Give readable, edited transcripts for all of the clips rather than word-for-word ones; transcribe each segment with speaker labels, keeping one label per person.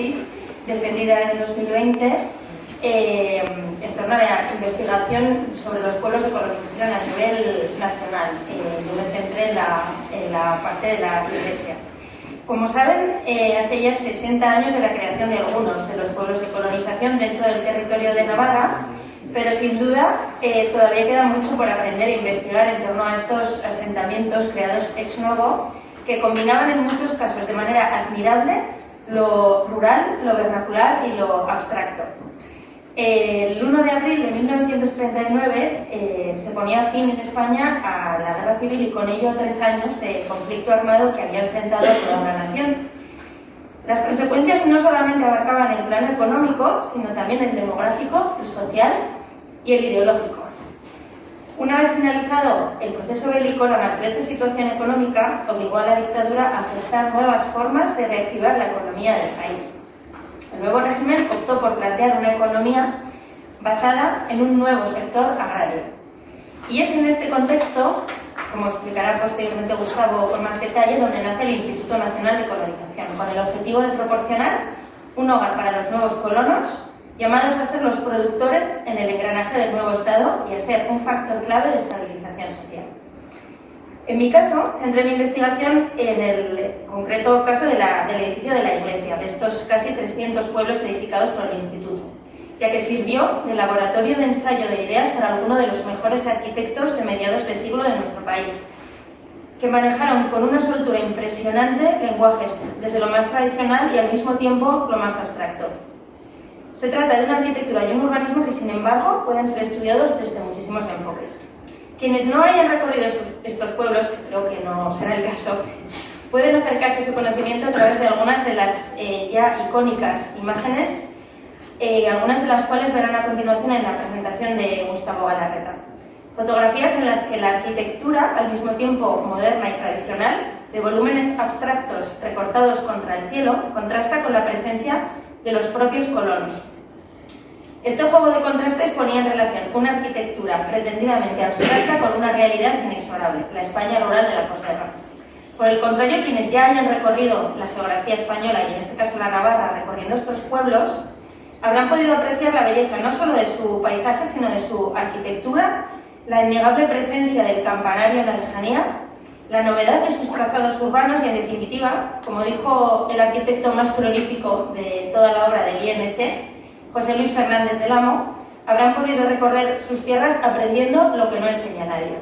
Speaker 1: tesis defendida en 2020 en torno a la investigación sobre los pueblos de colonización a nivel nacional. Yo me centré en la parte de la Iglesia. Como saben, hace ya 60 años de la creación de algunos de los pueblos de colonización dentro del territorio de Navarra, pero sin duda todavía queda mucho por aprender e investigar en torno a estos asentamientos creados ex novo que combinaban en muchos casos de manera admirable lo rural, lo vernacular y lo abstracto. El 1 de abril de 1939 se ponía fin en España a la guerra civil y con ello a 3 años de conflicto armado que había enfrentado a toda una nación. Las consecuencias no solamente abarcaban el plano económico, sino también el demográfico, el social y el ideológico. Una vez finalizado el proceso bélico, la maltrecha situación económica obligó a la dictadura a gestar nuevas formas de reactivar la economía del país. El nuevo régimen optó por plantear una economía basada en un nuevo sector agrario. Y es en este contexto, como explicará posteriormente Gustavo con más detalle, donde nace el Instituto Nacional de Colonización, con el objetivo de proporcionar un hogar para los nuevos colonos, llamados a ser los productores en el engranaje del nuevo Estado y a ser un factor clave de estabilización social. En mi caso, centré mi investigación en el concreto caso del edificio de la Iglesia, de estos casi 300 pueblos edificados por el Instituto, ya que sirvió de laboratorio de ensayo de ideas para algunos de los mejores arquitectos de mediados de siglo de nuestro país, que manejaron con una soltura impresionante lenguajes desde lo más tradicional y al mismo tiempo lo más abstracto. Se trata de una arquitectura y un urbanismo que, sin embargo, pueden ser estudiados desde muchísimos enfoques. Quienes no hayan recorrido estos pueblos, que creo que no será el caso, pueden acercarse a su conocimiento a través de algunas de las ya icónicas imágenes, algunas de las cuales verán a continuación en la presentación de Gustavo Galarreta. Fotografías en las que la arquitectura, al mismo tiempo moderna y tradicional, de volúmenes abstractos recortados contra el cielo, contrasta con la presencia de los propios colonos. Este juego de contrastes ponía en relación una arquitectura pretendidamente abstracta con una realidad inexorable, la España rural de la posguerra. Por el contrario, quienes ya hayan recorrido la geografía española, y en este caso la Navarra, recorriendo estos pueblos, habrán podido apreciar la belleza no solo de su paisaje, sino de su arquitectura, la innegable presencia del campanario en la lejanía, la novedad de sus trazados urbanos y, en definitiva, como dijo el arquitecto más prolífico de toda la obra del INC, José Luis Fernández del Amo, habrán podido recorrer sus tierras aprendiendo lo que no enseña nadie.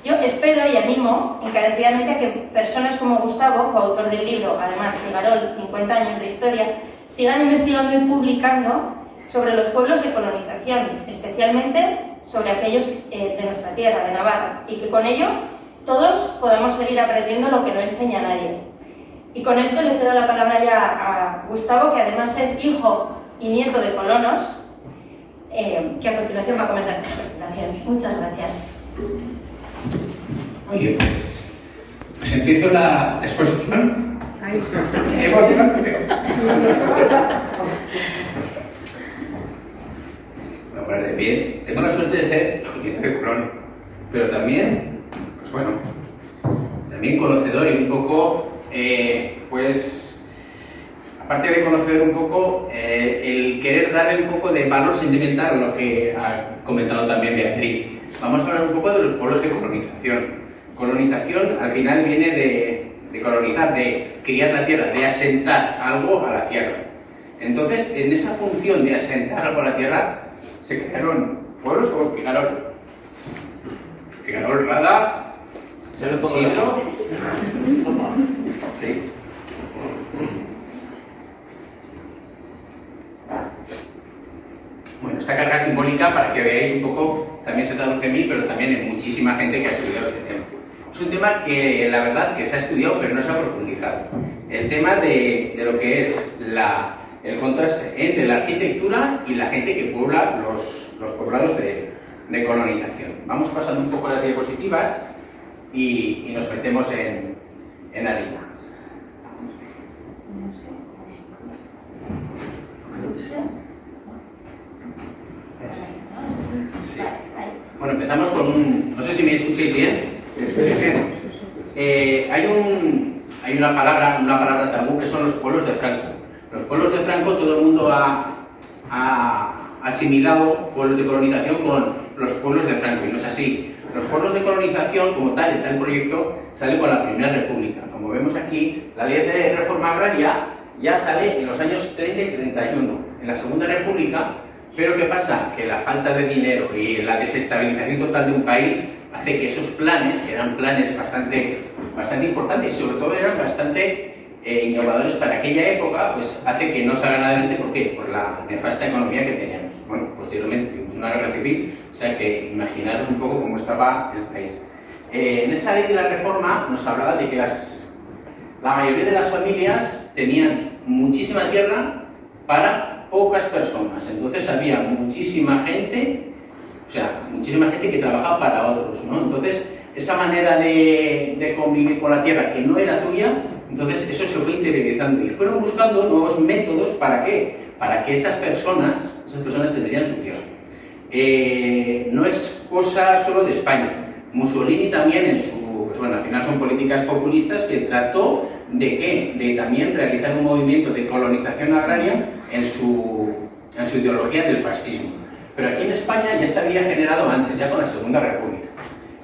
Speaker 1: Yo espero y animo encarecidamente a que personas como Gustavo, coautor del libro, además Figarol, 50 años de historia, sigan investigando y publicando sobre los pueblos de colonización, especialmente sobre aquellos de nuestra tierra, de Navarra, y que con ello todos podamos seguir aprendiendo lo que no enseña nadie. Y con esto le cedo la palabra ya a Gustavo, que además es hijo y nieto de colonos, que a continuación va a comenzar su presentación. Muchas gracias.
Speaker 2: Oye, pues empiezo la exposición. Voy a poner de pie. Tengo la suerte de ser nieto de colón, pero también, pues bueno, también conocedor y un poco, pues, aparte de conocer un poco, el querer darle un poco de valor sentimental a lo que ha comentado también Beatriz. Vamos a hablar un poco de los pueblos de colonización. Colonización al final viene de colonizar, de criar la tierra, de asentar algo a la tierra. Entonces, en esa función de asentar algo a la tierra, se crearon pueblos como Figarol. Figarol, Rada, Sidro. Sí. Bueno, esta carga simbólica, para que veáis un poco, también se traduce en mí, pero también en muchísima gente que ha estudiado este tema. Es un tema que, la verdad, que se ha estudiado, pero no se ha profundizado. El tema de lo que es el contraste entre la arquitectura y la gente que puebla los poblados de colonización. Vamos pasando un poco las diapositivas y nos metemos en harina. Sí. Bueno, empezamos con un... No sé si me escucháis bien. Sí. Bien. Hay una palabra tabú que son los pueblos de Franco. Los pueblos de Franco, todo el mundo ha asimilado pueblos de colonización con los pueblos de Franco, y no es así. Los pueblos de colonización, como tal, en tal proyecto, sale con la Primera República. Como vemos aquí, la ley de reforma agraria ya sale en los años 30 y 31, en la Segunda República, pero ¿qué pasa? Que la falta de dinero y la desestabilización total de un país hace que esos planes, que eran planes bastante importantes y sobre todo eran bastante innovadores para aquella época, pues hace que no salgan adelante. ¿Por qué? Por la nefasta economía que teníamos. Bueno, posteriormente tuvimos una guerra civil, o sea que imaginaros un poco cómo estaba el país. En esa ley de la reforma nos hablaba de que la mayoría de las familias tenían muchísima tierra para pocas personas, entonces había muchísima gente, que trabajaba para otros, ¿no? Entonces, esa manera de convivir con la tierra que no era tuya, entonces eso se fue interiorizando y fueron buscando nuevos métodos. ¿Para qué? Para que esas personas tendrían su tierra. No es cosa solo de España. Mussolini también al final son políticas populistas que trató ¿de qué? De también realizar un movimiento de colonización agraria en su ideología del fascismo. Pero aquí en España ya se había generado antes, ya con la Segunda República.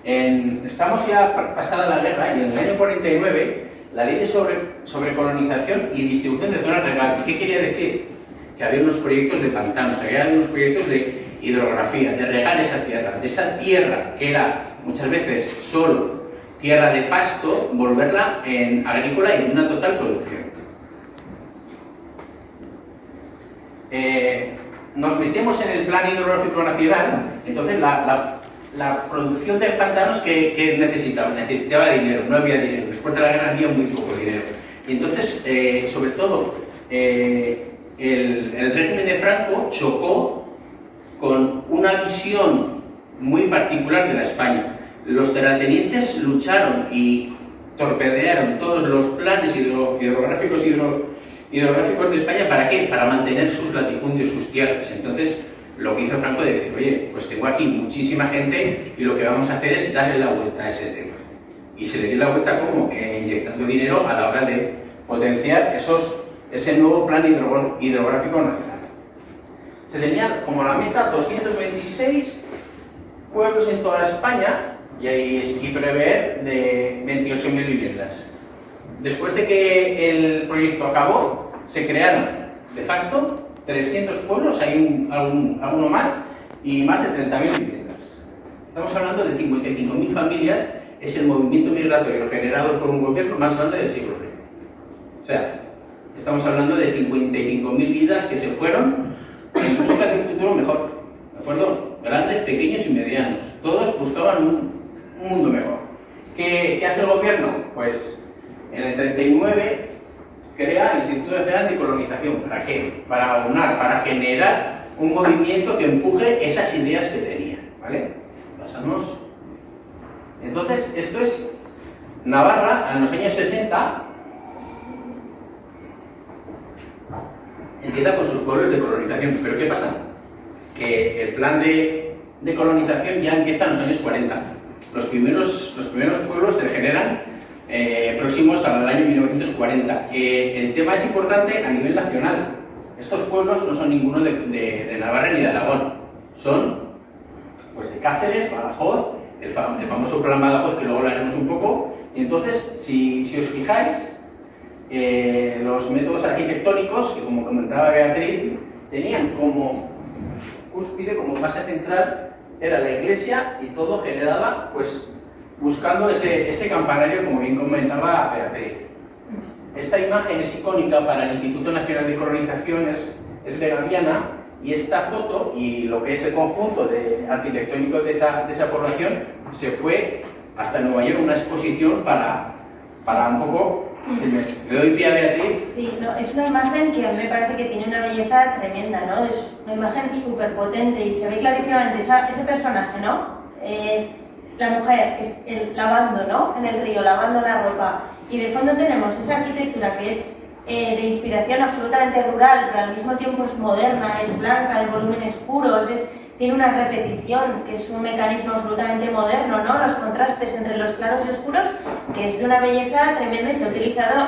Speaker 2: Estamos ya pasada la guerra y en el año 49 la ley de sobrecolonización y distribución de zonas regales. ¿Qué quería decir? Que había unos proyectos de pantanos, había unos proyectos de hidrografía, de regar esa tierra, de esa tierra que era muchas veces solo tierra de pasto, volverla en agrícola y en una total producción. Nos metemos en el Plan Hidrográfico Nacional, entonces la producción de pantanos que necesitaba dinero, no había dinero. Después de la guerra había muy poco dinero. Y entonces, sobre todo, el régimen de Franco chocó con una visión muy particular de la España. Los terratenientes lucharon y torpedearon todos los planes hidrográficos de España. ¿Para qué? Para mantener sus latifundios, sus tierras. Entonces, lo que hizo Franco es decir, oye, pues tengo aquí muchísima gente y lo que vamos a hacer es darle la vuelta a ese tema. Y se le dio la vuelta ¿cómo? Inyectando dinero a la hora de potenciar ese nuevo plan hidrográfico nacional. Se tenía como la meta 226 pueblos en toda España y prever de 28.000 viviendas. Después de que el proyecto acabó, se crearon de facto 300 pueblos, hay alguno más, y más de 30.000 viviendas. Estamos hablando de 55.000 familias, es el movimiento migratorio generado por un gobierno más grande del siglo XX. O sea, estamos hablando de 55.000 vidas que se fueron en busca de un futuro mejor, ¿de acuerdo? Grandes, pequeños y medianos, todos buscaban un mundo mejor. ¿Qué hace el gobierno? Pues en el 39 crea el Instituto Nacional de Colonización. ¿Para qué? Para aunar, para generar un movimiento que empuje esas ideas que tenía, ¿vale? Pasamos. Entonces, esto es Navarra, en los años 60, empieza con sus pueblos de colonización. ¿Pero qué pasa? Que el plan de colonización ya empieza en los años 40. Los primeros pueblos se generan próximos al año 1940. El tema es importante a nivel nacional. Estos pueblos no son ninguno de Navarra ni de Aragón. Son pues, de Cáceres, Badajoz, el famoso plan Badajoz, que luego hablaremos un poco. Y entonces, si os fijáis, los métodos arquitectónicos, que como comentaba Beatriz, tenían como cúspide, como base central, era la iglesia y todo generaba, pues, buscando ese campanario, como bien comentaba Beatriz. Esta imagen es icónica para el Instituto Nacional de Colonización, es de Gaviana, y esta foto y lo que es el conjunto arquitectónico de esa población se fue hasta Nueva York, una exposición para un poco... ¿Le doy pie a Beatriz?
Speaker 1: Sí, no, es una imagen que a mí me parece que tiene una belleza tremenda, ¿no? Es una imagen súper potente y se ve clarísimamente ese personaje, ¿no? La mujer lavando, ¿no? En el río, lavando la ropa. Y de fondo tenemos esa arquitectura que es de inspiración absolutamente rural, pero al mismo tiempo es moderna, es blanca, de volúmenes puros, tiene una repetición, que es un mecanismo absolutamente moderno, ¿no? Los contrastes entre los claros y oscuros, que es de una belleza tremenda y se ha utilizado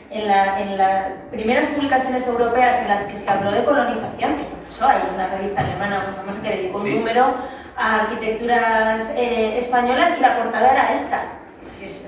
Speaker 1: en las primeras publicaciones europeas en las que se habló de colonización, que esto pasó, hay una revista alemana muy famosa que dedicó un número a arquitecturas españolas y la portada era esta.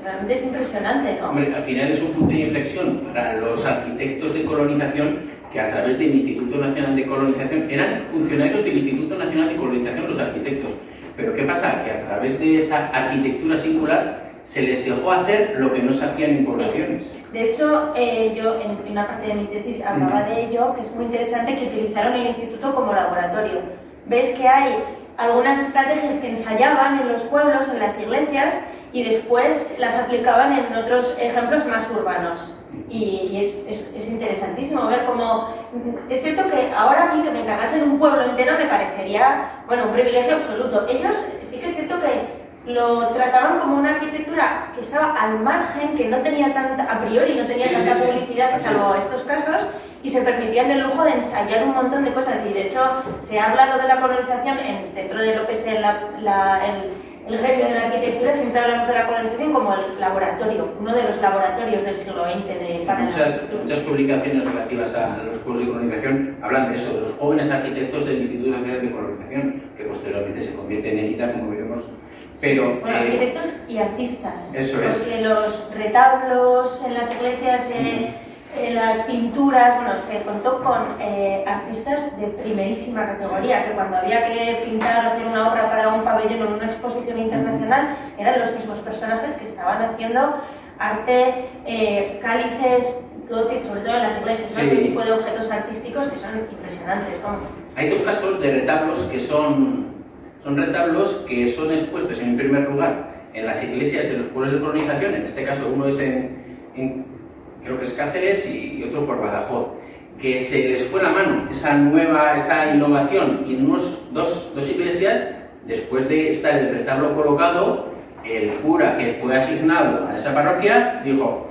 Speaker 1: Realmente es impresionante, ¿no?
Speaker 2: Hombre, al final es un punto de inflexión para los arquitectos de colonización que a través del Instituto Nacional de Colonización eran funcionarios del Instituto Nacional de Colonización los arquitectos. Pero ¿qué pasa? Que a través de esa arquitectura singular se les dejó hacer lo que no se hacía en poblaciones.
Speaker 1: Sí. De hecho, yo en una parte de mi tesis hablaba de ello, que es muy interesante, que utilizaron el instituto como laboratorio. Ves que hay algunas estrategias que ensayaban en los pueblos, en las iglesias, y después las aplicaban en otros ejemplos más urbanos. Y es interesantísimo ver cómo... Es cierto que ahora a mí que me encargasen un pueblo entero me parecería, bueno, un privilegio absoluto. Ellos sí que es cierto que lo trataban como una arquitectura que estaba al margen, que no tenía tanta, a priori no tenía tanta publicidad, salvo estos casos, y se permitían el lujo de ensayar un montón de cosas. Y de hecho se ha hablado de la colonización dentro de lo que es el gremio de la arquitectura, siempre hablamos de la colonización como el laboratorio, uno de los laboratorios del siglo XX para
Speaker 2: muchas publicaciones relativas a los pueblos de colonización hablan de eso, de los jóvenes arquitectos del Instituto Nacional de Colonización, que posteriormente se convierten en ELITA, como veremos. Pero,
Speaker 1: bueno, arquitectos y artistas.
Speaker 2: Eso es.
Speaker 1: Porque los retablos en las iglesias, las pinturas, bueno, se contó con artistas de primerísima categoría, que cuando había que pintar o hacer una obra para un pabellón o una exposición internacional, eran los mismos personajes que estaban haciendo arte, cálices, sobre todo en las iglesias, ¿no? Este tipo de objetos artísticos que son impresionantes, ¿no?
Speaker 2: Hay dos casos de retablos que son retablos que son expuestos en primer lugar en las iglesias de los pueblos de colonización. En este caso uno es creo que es Cáceres y otro por Badajoz, que se les fue la mano esa innovación, y en dos iglesias, después de estar el retablo colocado, el cura que fue asignado a esa parroquia dijo: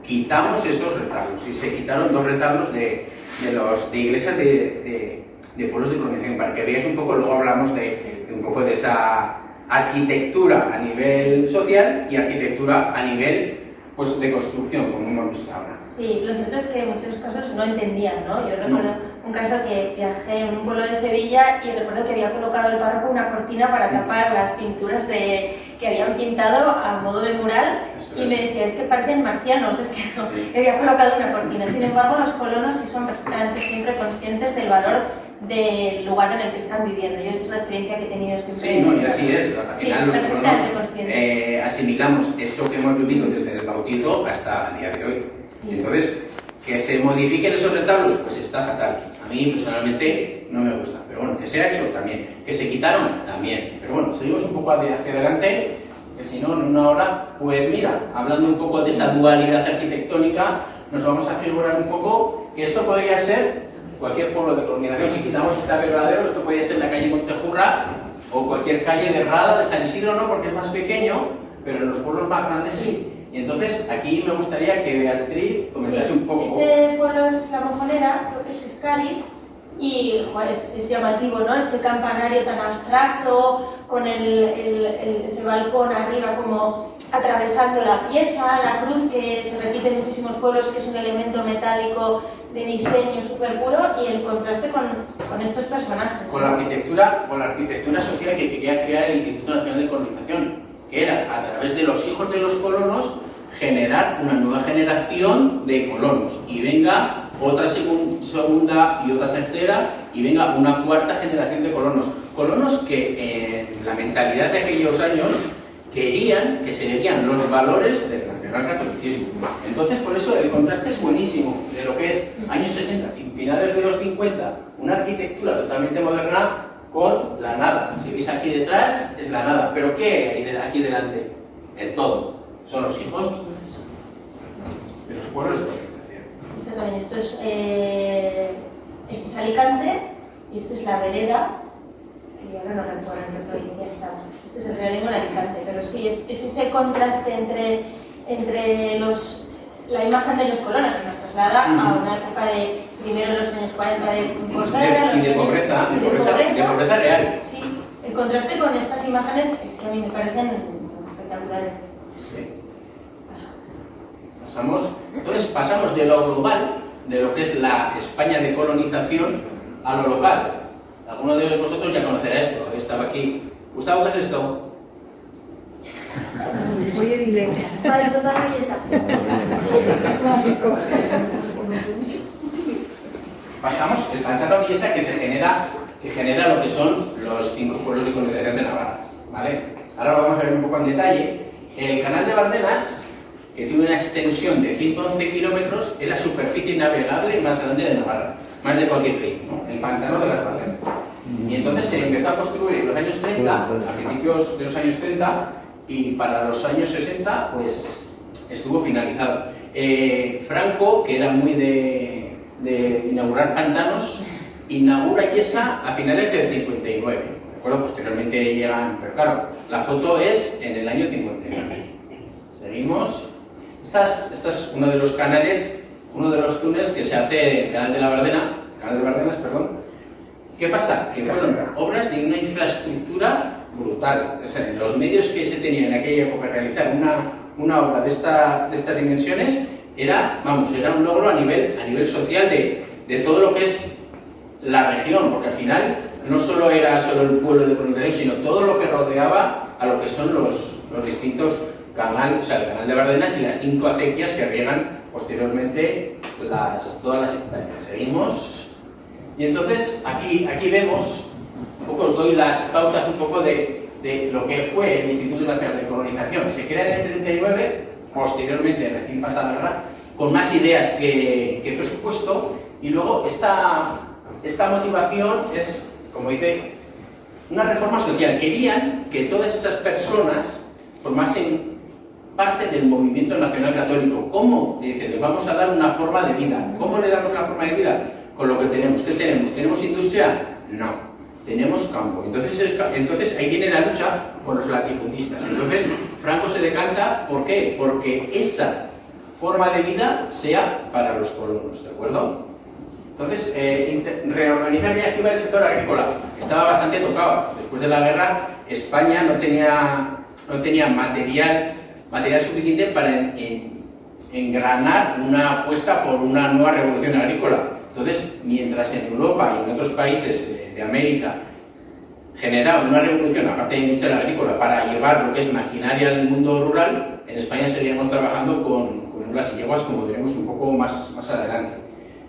Speaker 2: quitamos esos retablos, y se quitaron 2 retablos de iglesias de pueblos de colonización, para que veáis un poco. Luego hablamos de un poco de esa arquitectura a nivel social y arquitectura a nivel de construcción, como hemos visto ahora.
Speaker 1: Sí, lo cierto es que en muchos casos no entendían, ¿no? Yo recuerdo un caso que viajé en un pueblo de Sevilla y recuerdo que había colocado el párroco una cortina para tapar las pinturas que habían pintado a modo de mural. Y me decía: es que parecen marcianos, es que no, había colocado una cortina. Sin embargo, los colonos sí son perfectamente siempre conscientes del valor del lugar en el que están viviendo. Yo esa es la experiencia que he tenido siempre.
Speaker 2: Sí, no, y así es. Al final los colonos asimilamos eso que hemos vivido desde el bautizo hasta el día de hoy. Sí. Entonces, que se modifiquen esos retablos, pues está fatal. A mí personalmente no me gusta, pero bueno, que se ha hecho también. Que se quitaron también. Pero bueno, seguimos un poco hacia adelante, que si no, en una hora, pues mira, hablando un poco de esa dualidad arquitectónica, nos vamos a figurar un poco que esto podría ser cualquier pueblo de colonización. Si quitamos este abrevadero, esto podría ser la calle Montejurra o cualquier calle de Rada, de San Isidro, no, porque es más pequeño, pero en los pueblos más grandes sí. Y entonces aquí me gustaría que Beatriz comentase un poco.
Speaker 1: Este pueblo es La Mojonera, creo que es Cádiz, y es llamativo, ¿no? Este campanario tan abstracto, con ese balcón arriba como atravesando la pieza, la cruz que se repite en muchísimos pueblos, que es un elemento metálico de diseño súper puro, y el contraste con estos personajes.
Speaker 2: Con la arquitectura social que quería crear el Instituto Nacional de Colonización, que era, a través de los hijos de los colonos, generar una nueva generación de colonos, y venga otra segunda y otra tercera, y venga una cuarta generación de colonos que en la mentalidad de aquellos años querían que se le dieran los valores del nacionalcatolicismo. Entonces, por eso el contraste es buenísimo de lo que es años 60, finales de los 50, una arquitectura totalmente moderna con la nada. Si veis aquí detrás, es la nada. ¿Pero qué hay aquí delante? El todo. Son los hijos de los pueblos de colonización.
Speaker 1: Este es Alicante y esta es la vereda, que ahora no recuerdo en qué provincia está. Este es el realengo en Alicante, pero sí, es ese contraste entre la imagen de los colonos, que nos traslada a una época de primero los años 40 de posguerra
Speaker 2: y de pobreza real.
Speaker 1: Sí, el contraste con estas imágenes es que a mí me parecen espectaculares.
Speaker 2: Sí. Entonces pasamos de lo global, de lo que es la España de colonización, a lo local. Alguno de vosotros ya conocerá esto, estaba aquí. Gustavo, ¿qué es esto?
Speaker 3: Oye, dile.
Speaker 2: Pasamos el pantano Viesa que genera lo que son los 5 pueblos de colonización de Navarra, ¿vale? Ahora lo vamos a ver un poco en detalle. El canal de Bardenas, que tiene una extensión de 111 kilómetros, es la superficie navegable más grande de Navarra, más de cualquier río, ¿no? El pantano de las Bardenas. Y entonces se empezó a construir en los años 30, a principios de los años 30, y para los años 60 pues estuvo finalizado. Franco, que era muy de inaugurar pantanos, inaugura Yesa a finales del 59, ¿de acuerdo? Posteriormente llegan, pero claro, la foto es en el año 59. Seguimos. Este es uno de los canales, uno de los túneles que se hace el canal de Bardenas, perdón. ¿Qué pasa? Que fueron obras de una infraestructura brutal. O sea, los medios que se tenían en aquella época realizar una obra de estas dimensiones era un logro a nivel social de todo lo que es la región, porque al final no solo era el pueblo de colonización, sino todo lo que rodeaba a lo que son los distintos canales, o sea, el canal de Bardenas y las 5 acequias que riegan posteriormente todas las hectáreas. Seguimos. Y entonces aquí vemos, un poco os doy las pautas un poco de lo que fue el Instituto Nacional de Colonización. Se crea en el 39, posteriormente, recién pasada la guerra, con más ideas que presupuesto, y luego esta motivación es, como dice, una reforma social. Querían que todas esas personas formasen parte del movimiento nacional católico. ¿Cómo? Le dicen, les vamos a dar una forma de vida. ¿Cómo le damos la forma de vida? Con lo que tenemos. ¿Qué tenemos? ¿Tenemos industria? No. Tenemos campo. Entonces ahí viene la lucha con los latifundistas. Entonces Franco se decanta, ¿por qué? Porque esa forma de vida sea para los colonos, ¿de acuerdo? Entonces, reorganizar y reactivar el sector agrícola. Estaba bastante tocado. Después de la guerra, España no tenía material suficiente para engranar una apuesta por una nueva revolución agrícola. Entonces, mientras en Europa y en otros países de América generaba una revolución, aparte de industria agrícola, para llevar lo que es maquinaria al mundo rural, en España seguiríamos trabajando con mulas y yeguas, como veremos un poco más adelante.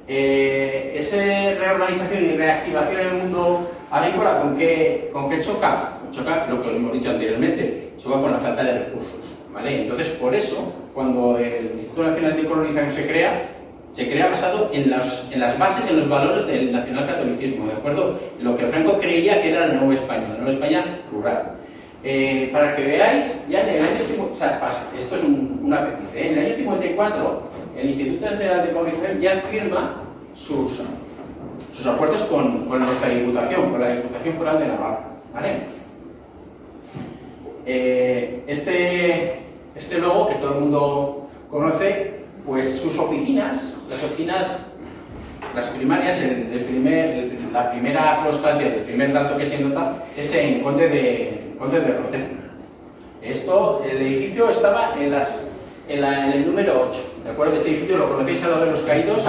Speaker 2: Esa reorganización y reactivación en el mundo agrícola, ¿con qué choca? Choca lo que hemos dicho anteriormente, choca con la falta de recursos, ¿vale? Entonces, por eso, cuando el Instituto Nacional de Colonización se crea basado en las bases, en los valores del nacionalcatolicismo, ¿de acuerdo? Lo que Franco creía que era la Nueva España rural. Para que veáis, ya en el año 50, o sea, esto es un apéndice, en el año 54, el Instituto Nacional de Colonización ya firma sus acuerdos con nuestra Diputación, con la Diputación Foral de Navarra, ¿vale? Este logo que todo el mundo conoce, pues sus oficinas, las primarias, la primera constancia, el primer dato que se nota es en Conde de Rodezna. El edificio estaba en el número 8, ¿de acuerdo? Este edificio lo conocéis al lado de los caídos,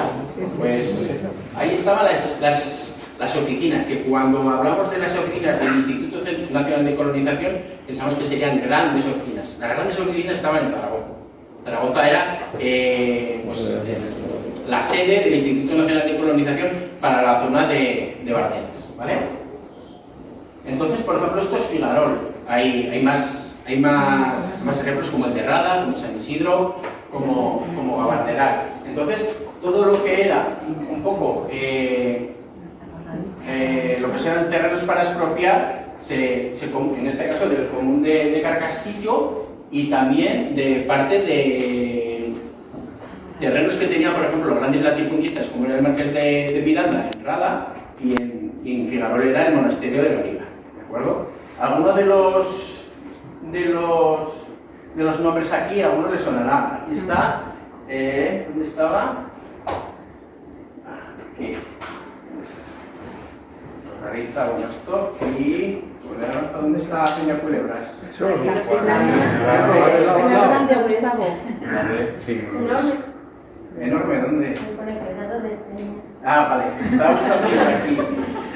Speaker 2: pues ahí estaban las oficinas, que cuando hablamos de las oficinas del Instituto Nacional de Colonización, pensamos que serían grandes oficinas. Las grandes oficinas estaban en Zaragoza. Zaragoza era la sede del Instituto Nacional de Colonización para la zona de Bardenas, ¿vale? Entonces, por ejemplo, esto es Figarol. Hay más ejemplos como el de Rada, como San Isidro, como Gabarderal. Entonces, todo lo que era un poco lo que sean terrenos para expropiar, en este caso del común de Carcastillo, y también de parte de terrenos que tenían, por ejemplo, los grandes latifundistas, como era el Marqués de Miranda en Rada, y en Figarol era el monasterio de Loriga, ¿de acuerdo? Algunos de los nombres aquí, a algunos les sonará. Aquí está, ¿dónde estaba? Aquí. Realiza esto y ¿dónde está Peña Culebras?
Speaker 3: La grande, Gustavo.
Speaker 2: Sí,
Speaker 3: Enorme.
Speaker 2: ¿Enorme? ¿Dónde?
Speaker 1: Me pone cuidado de Peña.
Speaker 2: Ah, vale. Estábamos hablando aquí.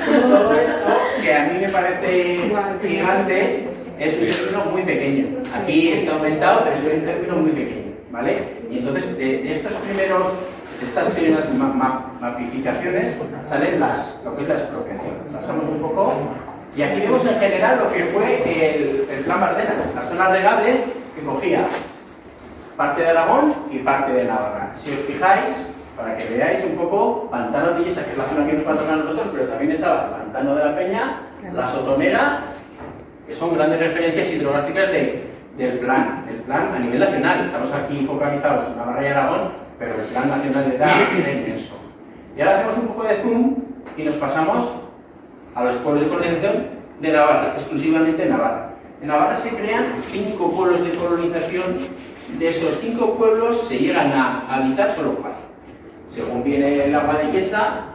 Speaker 2: Pues todo esto, que a mí me parece gigante, es un término muy pequeño. Aquí está aumentado, pero es un término muy pequeño, ¿vale? Y entonces, de estas primeras mapificaciones salen lo que es la expropiación. Pasamos un poco, y aquí vemos en general lo que fue el plan Bardenas, las zonas regables que cogía parte de Aragón y parte de Navarra. Si os fijáis, para que veáis un poco, Pantano de Illesa, que es la zona que nos va a tocar a nosotros, pero también estaba el Pantano de la Peña, la Sotonera, que son grandes referencias hidrográficas del plan a nivel nacional. Estamos aquí focalizados en Navarra y Aragón, pero el plan nacional era inmenso. Y ahora hacemos un poco de zoom y nos pasamos a los pueblos de colonización de Navarra, exclusivamente Navarra. En Navarra se crean 5 pueblos de colonización. De esos 5 pueblos se llegan a habitar solo 4. Según viene el agua de Quesa,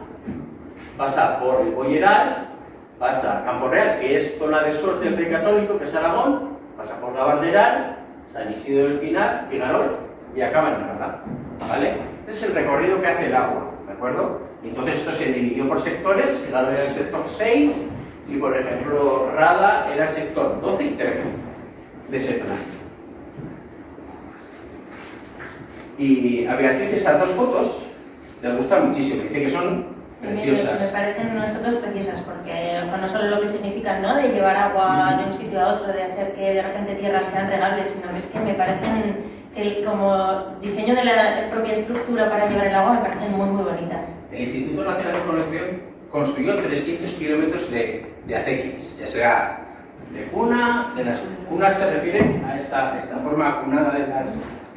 Speaker 2: pasa por el Boyeral, pasa a Campo Real, que es zona de sur del Rey Católico, que es Aragón, pasa por la Banderal, San Isidro del Pinar, Pilarol, y acaba en Navarra, ¿vale? Este es el recorrido que hace el agua, ¿de acuerdo? Y entonces esto se dividió por sectores, Galo era el sector 6, y por ejemplo Rada era el sector 12 y 13 de ese plan. Y a Beatriz estas 2 fotos le gustan muchísimo, dice que son preciosas.
Speaker 1: Me parecen nosotros preciosas porque no solo lo que significan, ¿no?, de llevar agua de un sitio a otro, de hacer que de repente tierras sean regables, sino que es que me parecen que como diseño de la propia estructura para llevar el agua me parecen muy muy bonitas.
Speaker 2: El Instituto Nacional de Colonización construyó 300 kilómetros de acequias, ya sea de cuna, de las cunas se refieren a esta forma cunada de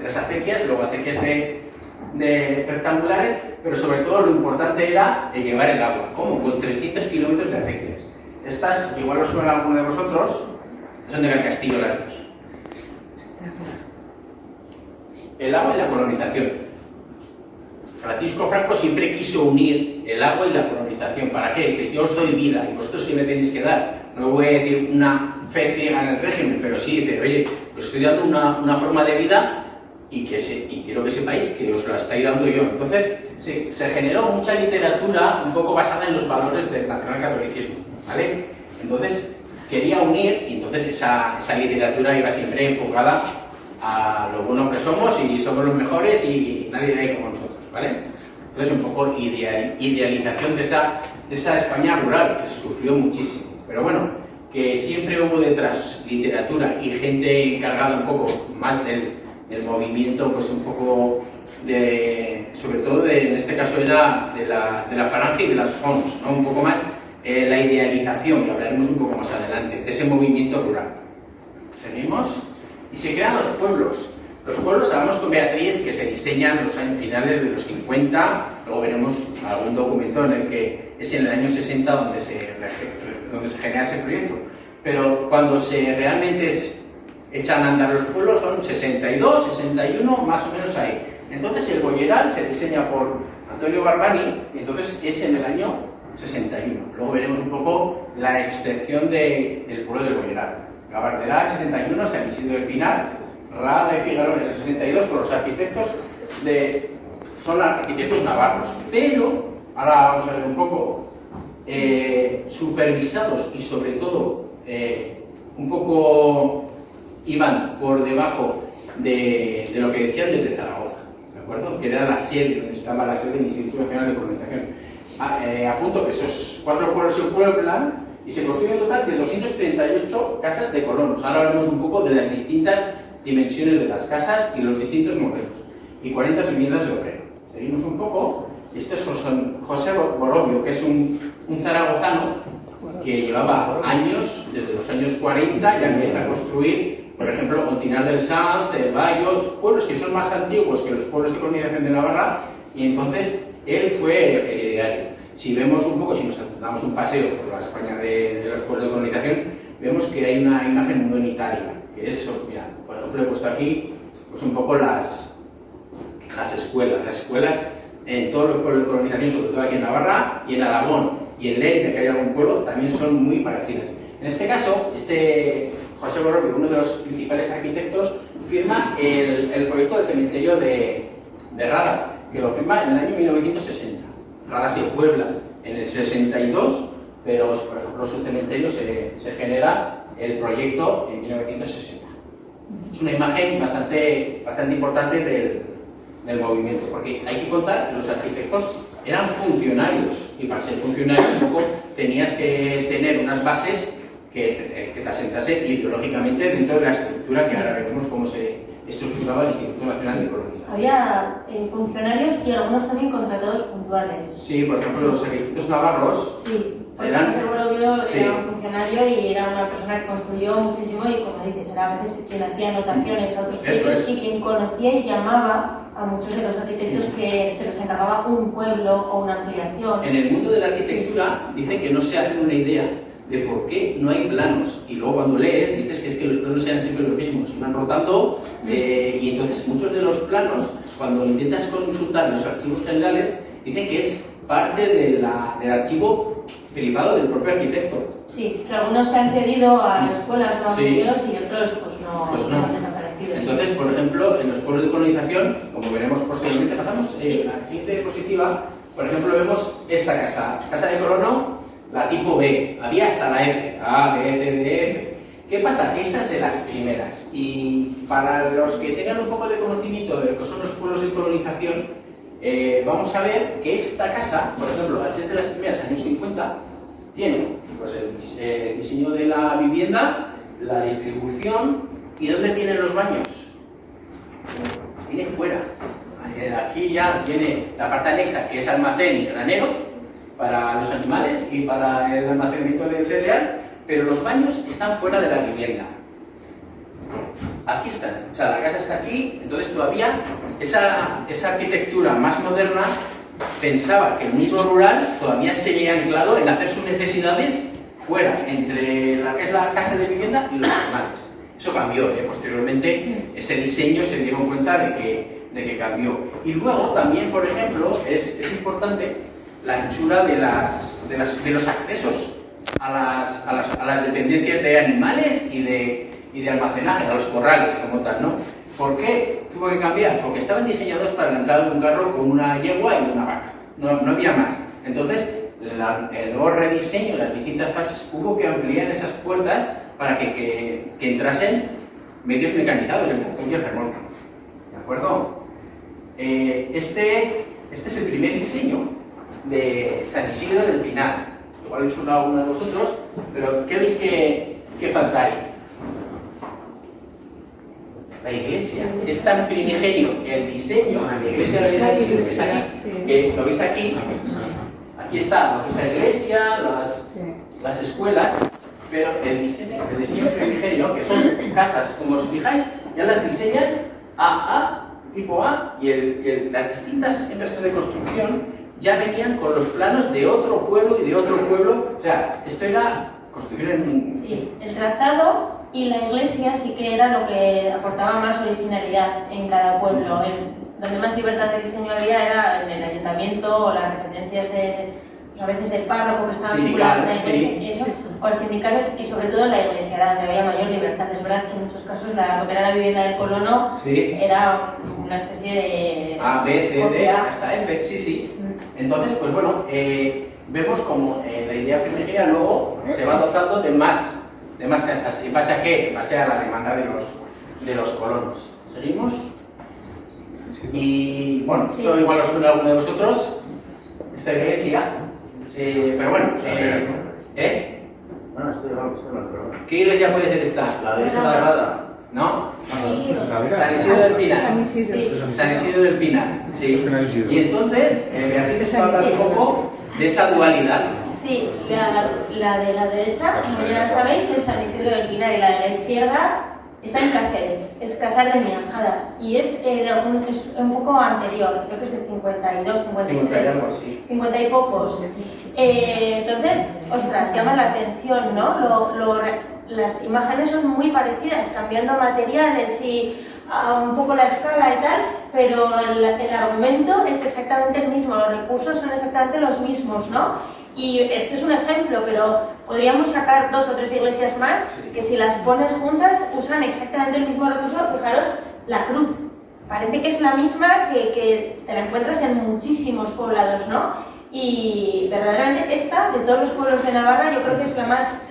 Speaker 2: las acequias, luego acequias de rectangulares, pero sobre todo lo importante era llevar el agua. ¿Cómo? Con 300 kilómetros de acequias. Estas, igual os suena a alguno de vosotros, son de Castillo las 2. El agua y la colonización. Francisco Franco siempre quiso unir el agua y la colonización. ¿Para qué? Dice, yo os doy vida, ¿y vosotros qué me tenéis que dar? No voy a decir una fe ciega en el régimen, pero sí dice, oye, os estoy dando una forma de vida y quiero que sepáis que os la estoy dando yo. Entonces se generó mucha literatura un poco basada en los valores del nacionalcatolicismo, ¿vale? Entonces quería unir, y entonces esa literatura iba siempre enfocada a lo bueno que somos y somos los mejores y nadie hay como nosotros, ¿vale? Entonces un poco idealización de esa España rural que se sufrió muchísimo, pero bueno, que siempre hubo detrás literatura y gente encargada un poco más del movimiento, pues un poco sobre todo en este caso era de la falange y de las FONS, ¿no? Un poco más la idealización, que hablaremos un poco más adelante, de ese movimiento rural. Seguimos. Y se crean los pueblos. Los pueblos, hablamos con Beatriz, que se diseñan en los años finales de los 50, luego veremos algún documento en el que es en el año 60 donde se genera ese proyecto. Pero cuando realmente echan a andar los pueblos son 62, 61, más o menos ahí. Entonces el Boyeral se diseña por Antonio Barbani, y entonces es en el año 61. Luego veremos un poco la excepción del pueblo del Boyeral. La Barderal, 71, San Isidro del Pinar, Rada de Figueroa en el 62, con los arquitectos son arquitectos navarros. Pero, ahora vamos a ver un poco, supervisados y sobre todo un poco iban por debajo de lo que decían desde Zaragoza, ¿de acuerdo? Que era la sede, donde estaba la sede del Instituto Nacional de Colonización. Apunto que esos 4 pueblos se pueblan y se construyen un total de 238 casas de colonos. Ahora hablaremos un poco de las distintas dimensiones de las casas y los distintos modelos. Y 40 viviendas de obrero. Seguimos un poco. Este es José Borobio, que es un zaragozano que llevaba años, desde los años 40, ya empieza a construir, por ejemplo, Ontinar del Sanz, El Bayo, pueblos que son más antiguos que los pueblos de colonización de Navarra, y entonces él fue el ideario. Si vemos un poco, si nos damos un paseo por la España de los pueblos de colonización, vemos que hay una imagen muy unitaria, que es, mira, por ejemplo, he puesto aquí pues un poco las escuelas en todos los pueblos de colonización, sobre todo aquí en Navarra y en Aragón y en Lérida, que hay algún pueblo, también son muy parecidas. En este caso, José Borrobio, uno de los principales arquitectos, firma el proyecto del cementerio de Rada, que lo firma en el año 1960. Rada se puebla en el 62, pero por ejemplo su cementerio se genera el proyecto en 1960. Es una imagen bastante importante del movimiento, porque hay que contar que los arquitectos eran funcionarios, y para ser funcionario un poco tenías que tener unas bases que te asentasen ideológicamente dentro de la estructura que ahora veremos cómo se estructuraba el Instituto Nacional de Colonización.
Speaker 1: Había funcionarios y algunos también contratados puntuales.
Speaker 2: Sí, por ejemplo, los servicios navarros.
Speaker 1: Sí.
Speaker 2: Eran,
Speaker 1: José Borrobio
Speaker 2: sí,
Speaker 1: era un funcionario y era una persona que construyó muchísimo y, como dices, era a veces quien hacía anotaciones a otros proyectos y quien conocía y llamaba a muchos de los arquitectos que se les encargaba un pueblo o una ampliación.
Speaker 2: En el mundo de la arquitectura dicen que no se hacen una idea de por qué no hay planos, y luego cuando lees dices que es que los planos eran siempre los mismos, iban rotando, y entonces muchos de los planos, cuando intentas consultar los archivos generales, dicen que es parte del archivo privado del propio arquitecto.
Speaker 1: Sí, que algunos se han cedido a escuelas o a
Speaker 2: Sí.
Speaker 1: museos y otros pues no han desaparecido.
Speaker 2: Entonces, por ejemplo, en los pueblos de colonización, como veremos posteriormente, pasamos a la siguiente diapositiva, por ejemplo, vemos esta casa de Colono, la tipo B, había hasta la F, A, B, C, D, F. ¿Qué pasa? Que esta es de las primeras, y para los que tengan un poco de conocimiento de lo que son los pueblos de colonización, vamos a ver que esta casa, por ejemplo, al ser de las primeras, años 50, tiene pues, el diseño de la vivienda, la distribución, ¿y dónde tienen los baños? Los tiene fuera. Aquí ya viene la parte anexa, que es almacén y granero para los animales y para el almacenamiento del cereal, pero los baños están fuera de la vivienda. Aquí están, o sea, la casa está aquí, entonces todavía esa arquitectura más moderna pensaba que el mundo rural todavía seguía anclado en hacer sus necesidades fuera, entre la que es la casa de vivienda y los animales. Eso cambió, posteriormente ese diseño se dieron cuenta de que cambió. Y luego también, por ejemplo, es importante la anchura de los accesos a las dependencias de animales y de almacenaje, a los corrales como tal, ¿no? ¿Por qué tuvo que cambiar? Porque estaban diseñados para la entrada de un carro con una yegua y una vaca, no había más. Entonces, el nuevo rediseño, las distintas fases, hubo que ampliar esas puertas para que entrasen medios mecanizados, el tractor y el remolque. ¿De acuerdo? Este es el primer diseño de San Isidro del Pinar. Igual habéis sonado alguno de vosotros, pero ¿qué veis que faltaría? La iglesia. Es tan primigenio el diseño, la iglesia lo veis aquí, lo veis aquí. Aquí está lo que es la iglesia, las escuelas, pero el diseño primigenio, que son casas, como os fijáis, ya las diseñan tipo A, y las distintas empresas de construcción ya venían con los planos de otro pueblo y de otro pueblo. O sea, esto era construir en...
Speaker 1: Sí, el trazado y la iglesia sí que era lo que aportaba más originalidad en cada pueblo. Donde más libertad de diseño había era en el ayuntamiento o las dependencias pues a veces del párroco que estaban vinculadas a la iglesia, o los sindicales, y sobre todo en la iglesia era donde había mayor libertad. Es verdad que en muchos casos lo que era la vivienda del colono era una especie de...
Speaker 2: A, B, C, D, hasta F, sí. Entonces, pues bueno, vemos como la idea primigenia luego se va dotando de más casas. ¿En base a qué? En base a la demanda de los colonos. ¿Seguimos? Y bueno, esto igual os suena a alguno de vosotros, esta iglesia, pero bueno,
Speaker 3: Bueno, estoy mal, perdón.
Speaker 2: ¿qué iglesia puede ser esta?
Speaker 3: La de Sagrada.
Speaker 2: ¿No? San Isidro del Pinar. San Isidro del Pinar, sí. Y entonces, Beatriz os va a hablar un poco de esa dualidad.
Speaker 1: Sí, la de la derecha, como ya sabéis, es San Isidro del Pinar, y la de la izquierda está en Cáceres, es Casar de Mianjadas, y es un poco anterior, creo que es del 52, 53, 50 y pocos. Entonces, ostras, llama la atención, ¿no? Las imágenes son muy parecidas, cambiando materiales y un poco la escala y tal, pero el argumento es exactamente el mismo, los recursos son exactamente los mismos, ¿no? Y esto es un ejemplo, pero podríamos sacar 2 o 3 iglesias más que si las pones juntas usan exactamente el mismo recurso. Fijaros, la cruz. Parece que es la misma que te la encuentras en muchísimos poblados, ¿no? Y verdaderamente esta, de todos los pueblos de Navarra, yo creo que es la más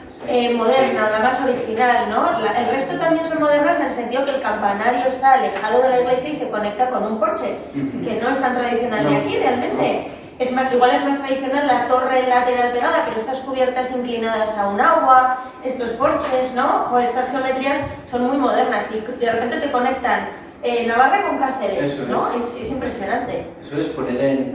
Speaker 1: moderna, la más original, ¿no? El resto también son modernas en el sentido que el campanario está alejado de la iglesia y se conecta con un porche, que no es tan tradicional de aquí realmente. Es más, igual es más tradicional la torre lateral pegada, pero estas cubiertas inclinadas a un agua, estos porches, ¿no? O estas geometrías son muy modernas y de repente te conectan Navarra con Cáceres, ¿no? Es impresionante.
Speaker 2: Eso es poner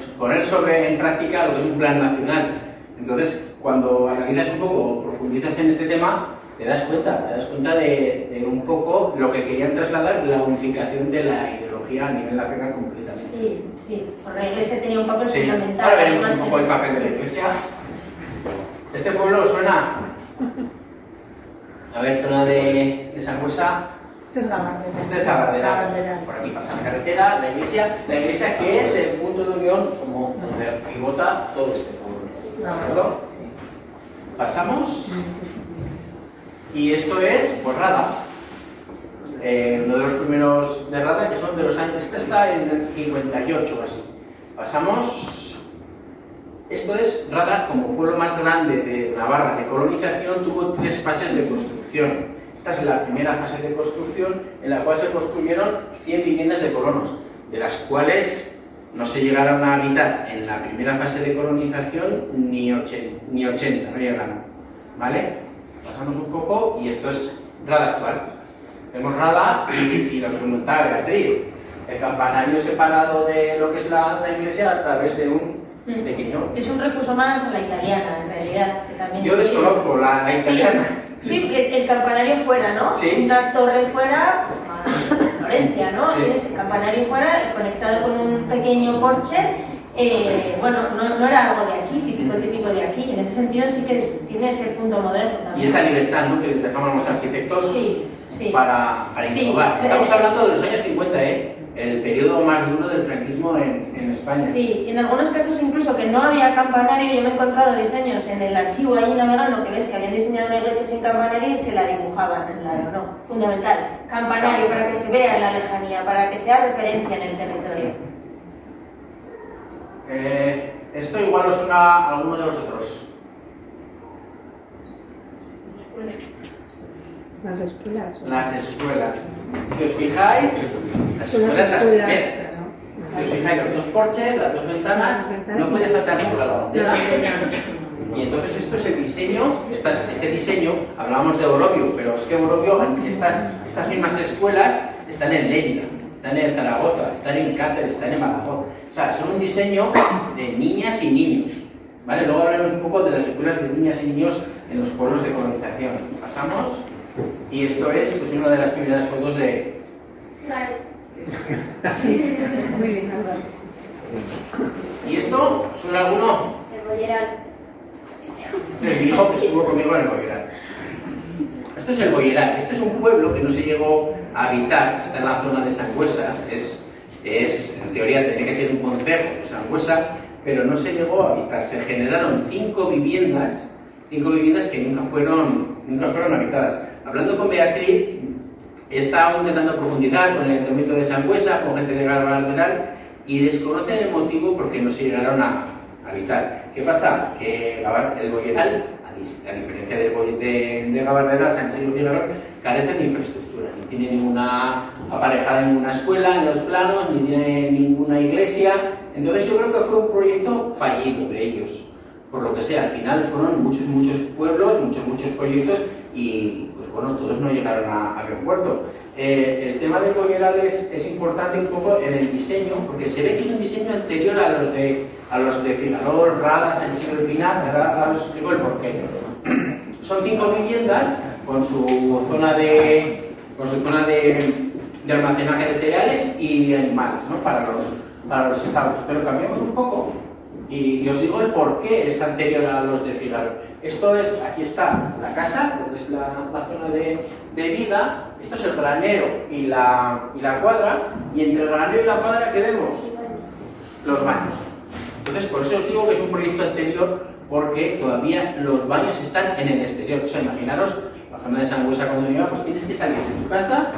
Speaker 2: en práctica lo que es un plan nacional. Entonces, cuando analizas un poco, profundizas en este tema, te das cuenta de un poco lo que querían trasladar, la unificación de la ideología a nivel nacional completamente.
Speaker 1: Sí, sí. Bueno, la Iglesia tenía un papel fundamental.
Speaker 2: Ahora veremos un poco el papel de la Iglesia. ¿Este pueblo suena? A ver, zona de Sangüesa.
Speaker 4: Este es Gabardera.
Speaker 2: Este es Gabardera. Por aquí pasa la carretera, la iglesia que es el punto de unión como donde pivota todo este pueblo. ¿De acuerdo? Pasamos. Y esto es, pues, Rada. Uno de los primeros de Rada, que son de los años. Este está en el 58 o así. Pasamos. Esto es Rada, como pueblo más grande de Navarra de colonización, tuvo 3 fases de construcción. Esta es la primera fase de construcción en la cual se construyeron 100 viviendas de colonos, de las cuales no se llegaron a habitar en la primera fase de colonización ni 80, no llegaron. ¿Vale? Pasamos un poco y esto es Rada actual. Vemos Rada y lo que comentaba Beatriz, el campanario separado de lo que es la iglesia a través de un pequeño.
Speaker 1: Es un recurso más a la italiana, en realidad. Que también
Speaker 2: yo desconozco la italiana.
Speaker 1: Sí, porque es el campanario fuera, ¿no?
Speaker 2: Sí.
Speaker 1: Una torre fuera, como Florencia, ¿no?
Speaker 2: Sí.
Speaker 1: Tienes el campanario fuera, conectado con un pequeño porche. Bueno, no era algo de aquí, típico de aquí. En ese sentido sí que tiene ese punto moderno también.
Speaker 2: Y esa libertad, ¿no?, que les dejamos a los arquitectos para innovar. Estamos hablando de los años 50, el periodo más duro del franquismo en España.
Speaker 1: Sí, y en algunos casos incluso que no había campanario. Yo me he encontrado diseños en el archivo ahí navegando que ves que habían diseñado una iglesia sin campanario y se la dibujaban en la no, fundamental. Campanario para que se vea en la lejanía, para que sea referencia en el territorio.
Speaker 2: Esto igual os suena a alguno de vosotros.
Speaker 4: Las escuelas.
Speaker 2: Las escuelas. Si os fijáis, las
Speaker 4: Son las
Speaker 2: escuelas las
Speaker 4: escuelas,
Speaker 2: ves.
Speaker 4: claro.
Speaker 2: Si os fijáis, los 2 porches, las 2 ventanas, no puede faltar ninguna la bandera. Y entonces esto es el diseño, este diseño, hablábamos de Borovio, pero es que Borovio, estas mismas escuelas están en Lérida, están en Zaragoza, están en Cáceres, están en Badajoz. O sea, son un diseño de niñas y niños. ¿Vale? Luego hablaremos un poco de las escuelas de niñas y niños en los pueblos de colonización. Pasamos. Y esto es pues, una de las primeras fotos de...
Speaker 4: Sí, muy bien, Álvaro.
Speaker 2: ¿Y esto? ¿Suena alguno?
Speaker 5: El Boyeral.
Speaker 2: Sí, mi hijo estuvo conmigo en el Boyeral. Esto es el Boyeral. Este es un pueblo que no se llegó a habitar. Está en la zona de Sangüesa. En teoría, tiene que ser un concejo de Sangüesa, pero no se llegó a habitar. Se generaron 5 viviendas que nunca fueron habitadas. Hablando con Beatriz, he estado intentando profundizar con el ayuntamiento de Sangüesa, con gente de Gabardera, y desconocen el motivo por qué no se llegaron a habitar. ¿Qué pasa? Que el Boyeral, a diferencia de Gabardera, Sánchez y Figueroa, carece de infraestructura. Ni tiene ninguna aparejada ninguna escuela en los planos, ni tiene ninguna iglesia. Entonces yo creo que fue un proyecto fallido de ellos. Por lo que sea, al final fueron muchos pueblos, muchos proyectos y pues bueno, todos no llegaron a buen puerto. El tema del Boyeral es importante un poco en el diseño, porque se ve que es un diseño anterior a los de Figueroa, Rada, San Isidro del Pinar. Ahora os explico el porqué. Son 5 viviendas con su zona de almacenaje de cereales y de animales, ¿no?, para los establos. Pero cambiamos un poco. Y os digo el por qué es anterior a los de Figueroa. Esto es, aquí está la casa, lo que es la zona de vida. Esto es el granero y la cuadra. Y entre el granero y la cuadra, ¿qué vemos? Los baños. Entonces, por eso os digo que es un proyecto anterior porque todavía los baños están en el exterior. O sea, imaginaros, la zona de Sangüesa cuando iba, pues tienes que salir de tu casa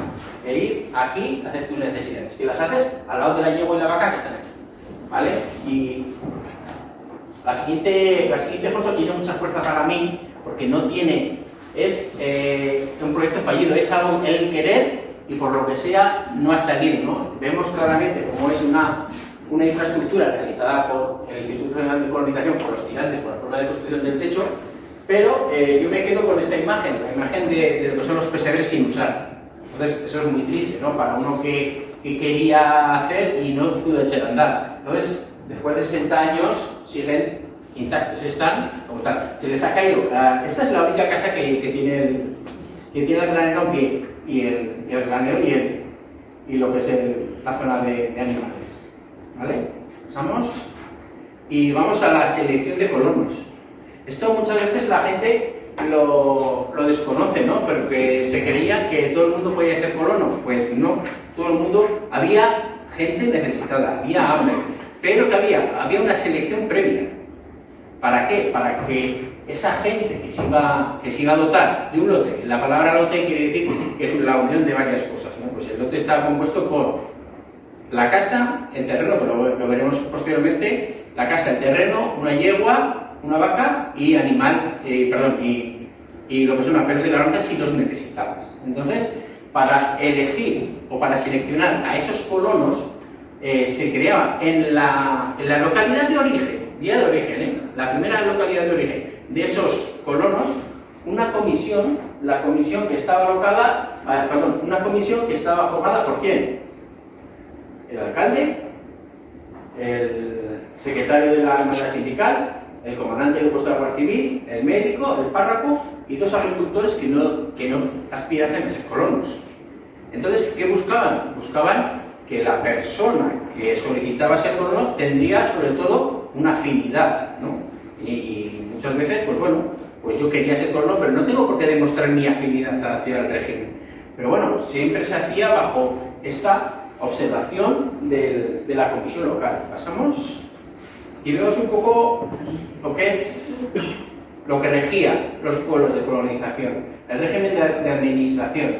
Speaker 2: e ir aquí a hacer tus necesidades. Y las haces al lado de la yegua y la vaca que están aquí, ¿vale? Y la siguiente foto tiene mucha fuerza para mí, porque no tiene, es un proyecto fallido, es algo el querer y por lo que sea no ha salido, ¿no? Vemos claramente cómo es una infraestructura realizada por el Instituto Nacional de Colonización, por los tirantes, por la forma de construcción del techo, pero yo me quedo con esta imagen, la imagen de lo que son los pesebres sin usar. Entonces, eso es muy triste, ¿no? Para uno que quería hacer y no pudo echar a andar. Entonces, después de 60 años, siguen intactos, están como tal. Se les ha caído. Esta es la única casa que tiene el granero y el granero y lo que es la zona de animales. ¿Vale? Pasamos y vamos a la selección de colonos. Esto muchas veces la gente lo desconoce, ¿no? Pero que se creía que todo el mundo podía ser colono. Pues no, todo el mundo, había gente necesitada, había hambre, pero que había una selección previa. ¿Para qué? Para que esa gente que se iba a dotar de un lote, la palabra lote quiere decir que es la unión de varias cosas, ¿no? Pues el lote está compuesto por la casa, el terreno, pero lo veremos posteriormente, la casa, el terreno, una yegua, una vaca y y lo que son aperos de labranza si los necesitabas. Entonces, para elegir o para seleccionar a esos colonos, se creaba en la localidad de origen, la primera localidad de origen de esos colonos, una comisión, una comisión que estaba formada por ¿quién? El alcalde, el secretario de la Hermandad Sindical, el comandante del puesto de la Guardia Civil, el médico, el párroco y dos agricultores que no aspirasen a ser colonos. Entonces, ¿qué buscaban? Buscaban que la persona que solicitaba ser colono tendría sobre todo una afinidad, ¿no? Y muchas veces, pues bueno, pues yo quería ser colono, pero no tengo por qué demostrar mi afinidad hacia el régimen. Pero bueno, siempre se hacía bajo esta observación de la comisión local. Pasamos y vemos un poco lo que regía los pueblos de colonización, el régimen de administración.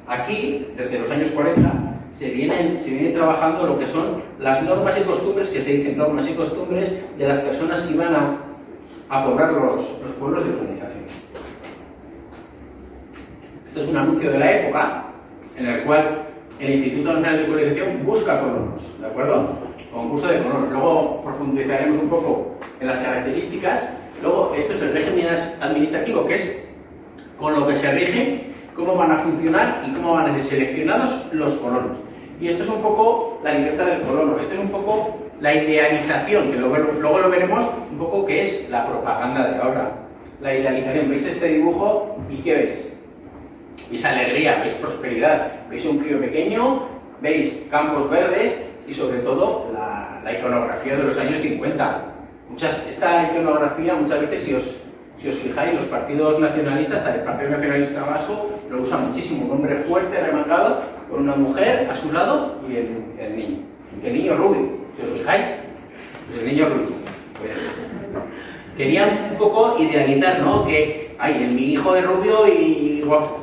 Speaker 2: Aquí, desde los años 40, se viene trabajando lo que son las normas y costumbres, que se dicen normas y costumbres de las personas que iban a poblar los pueblos de colonización. Esto es un anuncio de la época en el cual el Instituto Nacional de Colonización busca colonos, ¿de acuerdo? Concurso de colonos. Luego profundizaremos un poco en las características. Luego, esto es el régimen administrativo, que es con lo que se rige cómo van a funcionar y cómo van a ser seleccionados los colonos. Y esto es un poco la libertad del colono, esto es un poco la idealización, que luego lo veremos un poco, que es la propaganda de ahora. La idealización. ¿Veis este dibujo y qué veis? Veis alegría, veis prosperidad, veis un crío pequeño, veis campos verdes y sobre todo la iconografía de los años 50. Esta iconografía muchas veces, si os fijáis, los partidos nacionalistas, hasta el Partido Nacionalista Vasco, lo usa muchísimo. Un hombre fuerte, remarcado, con una mujer a su lado y el niño. El niño rubio, si os fijáis, pues el niño rubio. Pues, querían un poco idealizar, ¿no? Que, mi hijo es rubio y guapo.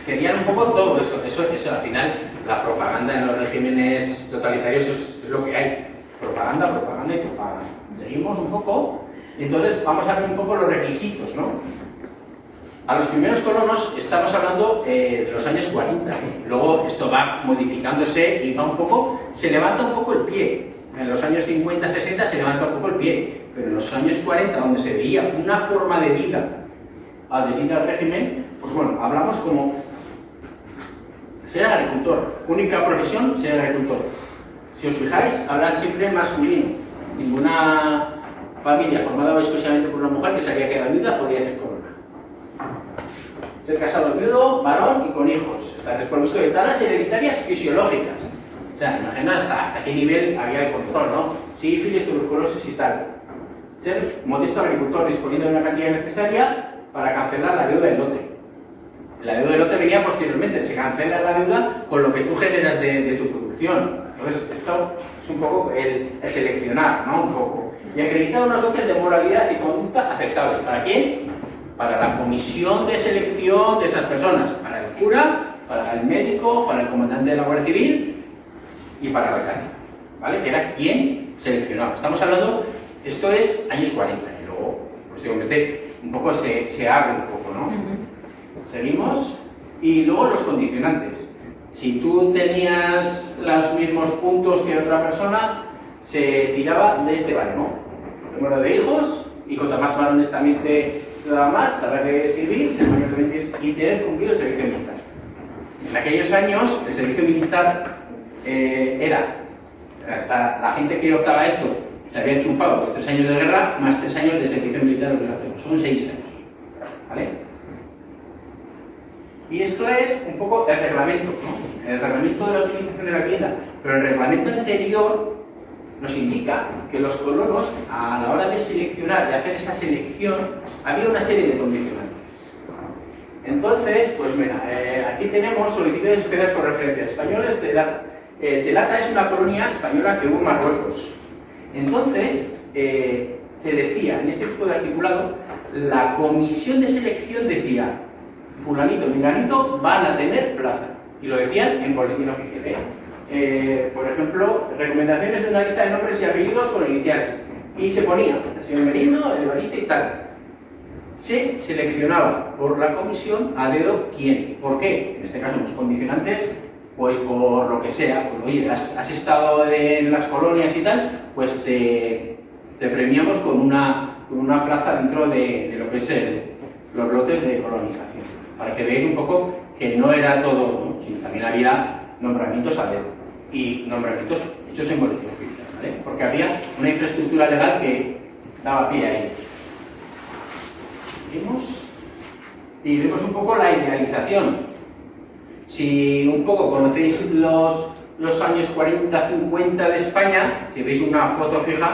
Speaker 2: Querían un poco todo eso. Eso al final, la propaganda en los regímenes totalitarios es lo que hay. Propaganda y propaganda. Seguimos un poco. Entonces vamos a ver un poco los requisitos, ¿no? A los primeros colonos estamos hablando de los años 40. Luego esto va modificándose y se levanta un poco el pie. En los años 50, 60 se levanta un poco el pie. Pero en los años 40, donde se veía una forma de vida adherida al régimen, pues bueno, hablamos como ser agricultor. Única profesión, ser agricultor. Si os fijáis, hablar siempre en masculino. Ninguna familia formada exclusivamente por una mujer que se había quedado viuda podía ser corona. Ser casado viudo, varón y con hijos. Está desprovisto de taras hereditarias fisiológicas. O sea, imagina hasta qué nivel había el control, ¿no? Sífilis, tuberculosis y tal. Ser modesto agricultor disponiendo de una cantidad necesaria para cancelar la deuda del lote. La deuda del lote venía posteriormente, se cancela la deuda con lo que tú generas de tu producción. Entonces, esto es un poco el seleccionar, ¿no? Un poco. Y acreditar unos dotes de moralidad y conducta aceptables. ¿Para quién? Para la comisión de selección de esas personas. Para el cura, para el médico, para el comandante de la Guardia Civil y para el alcalde, ¿vale? Que era quien seleccionaba. Estamos hablando, esto es años 40, y luego, posteriormente, un poco se abre un poco, ¿no? Seguimos. Y luego los condicionantes. Si tú tenías los mismos puntos que otra persona, se tiraba de este baremo. Número de hijos, y contra más varones también te daba más, saber leer y escribir, ser mayor de 20 y tener cumplido el servicio militar. En aquellos años, el servicio militar era, hasta la gente que optaba a esto, se habían chupado los 3 años de guerra más 3 años de servicio militar obligatorio. Son 6 años. ¿Vale? Y esto es un poco el reglamento, ¿no? El reglamento de la utilización de la vivienda. Pero el reglamento anterior nos indica que los colonos, a la hora de seleccionar, de hacer esa selección, había una serie de condicionantes. Entonces, pues mira, aquí tenemos solicitudes especiales con referencia. Españoles, Telata es una colonia española que hubo en Marruecos. Entonces, se decía, en este tipo de articulado, la comisión de selección decía: fulanito, menganito van a tener plaza. Y lo decían en boletín oficial. Por ejemplo, recomendaciones de una lista de nombres y apellidos con iniciales. Y se ponía el señor Merino, el Evarista y tal. Se seleccionaba por la comisión a dedo quién. ¿Por qué? En este caso, los condicionantes, pues por lo que sea. Pues, oye, has estado en las colonias y tal, pues te premiamos con una plaza dentro de lo que es los lotes de colonización. Para que veáis un poco que no era todo, ¿no? Sino también había nombramientos a dedo y nombramientos hechos en boletín oficial, ¿vale? Porque había una infraestructura legal que daba pie a ello. Seguimos y vemos un poco la idealización. Si un poco conocéis los años 40-50 de España, si veis una foto fija,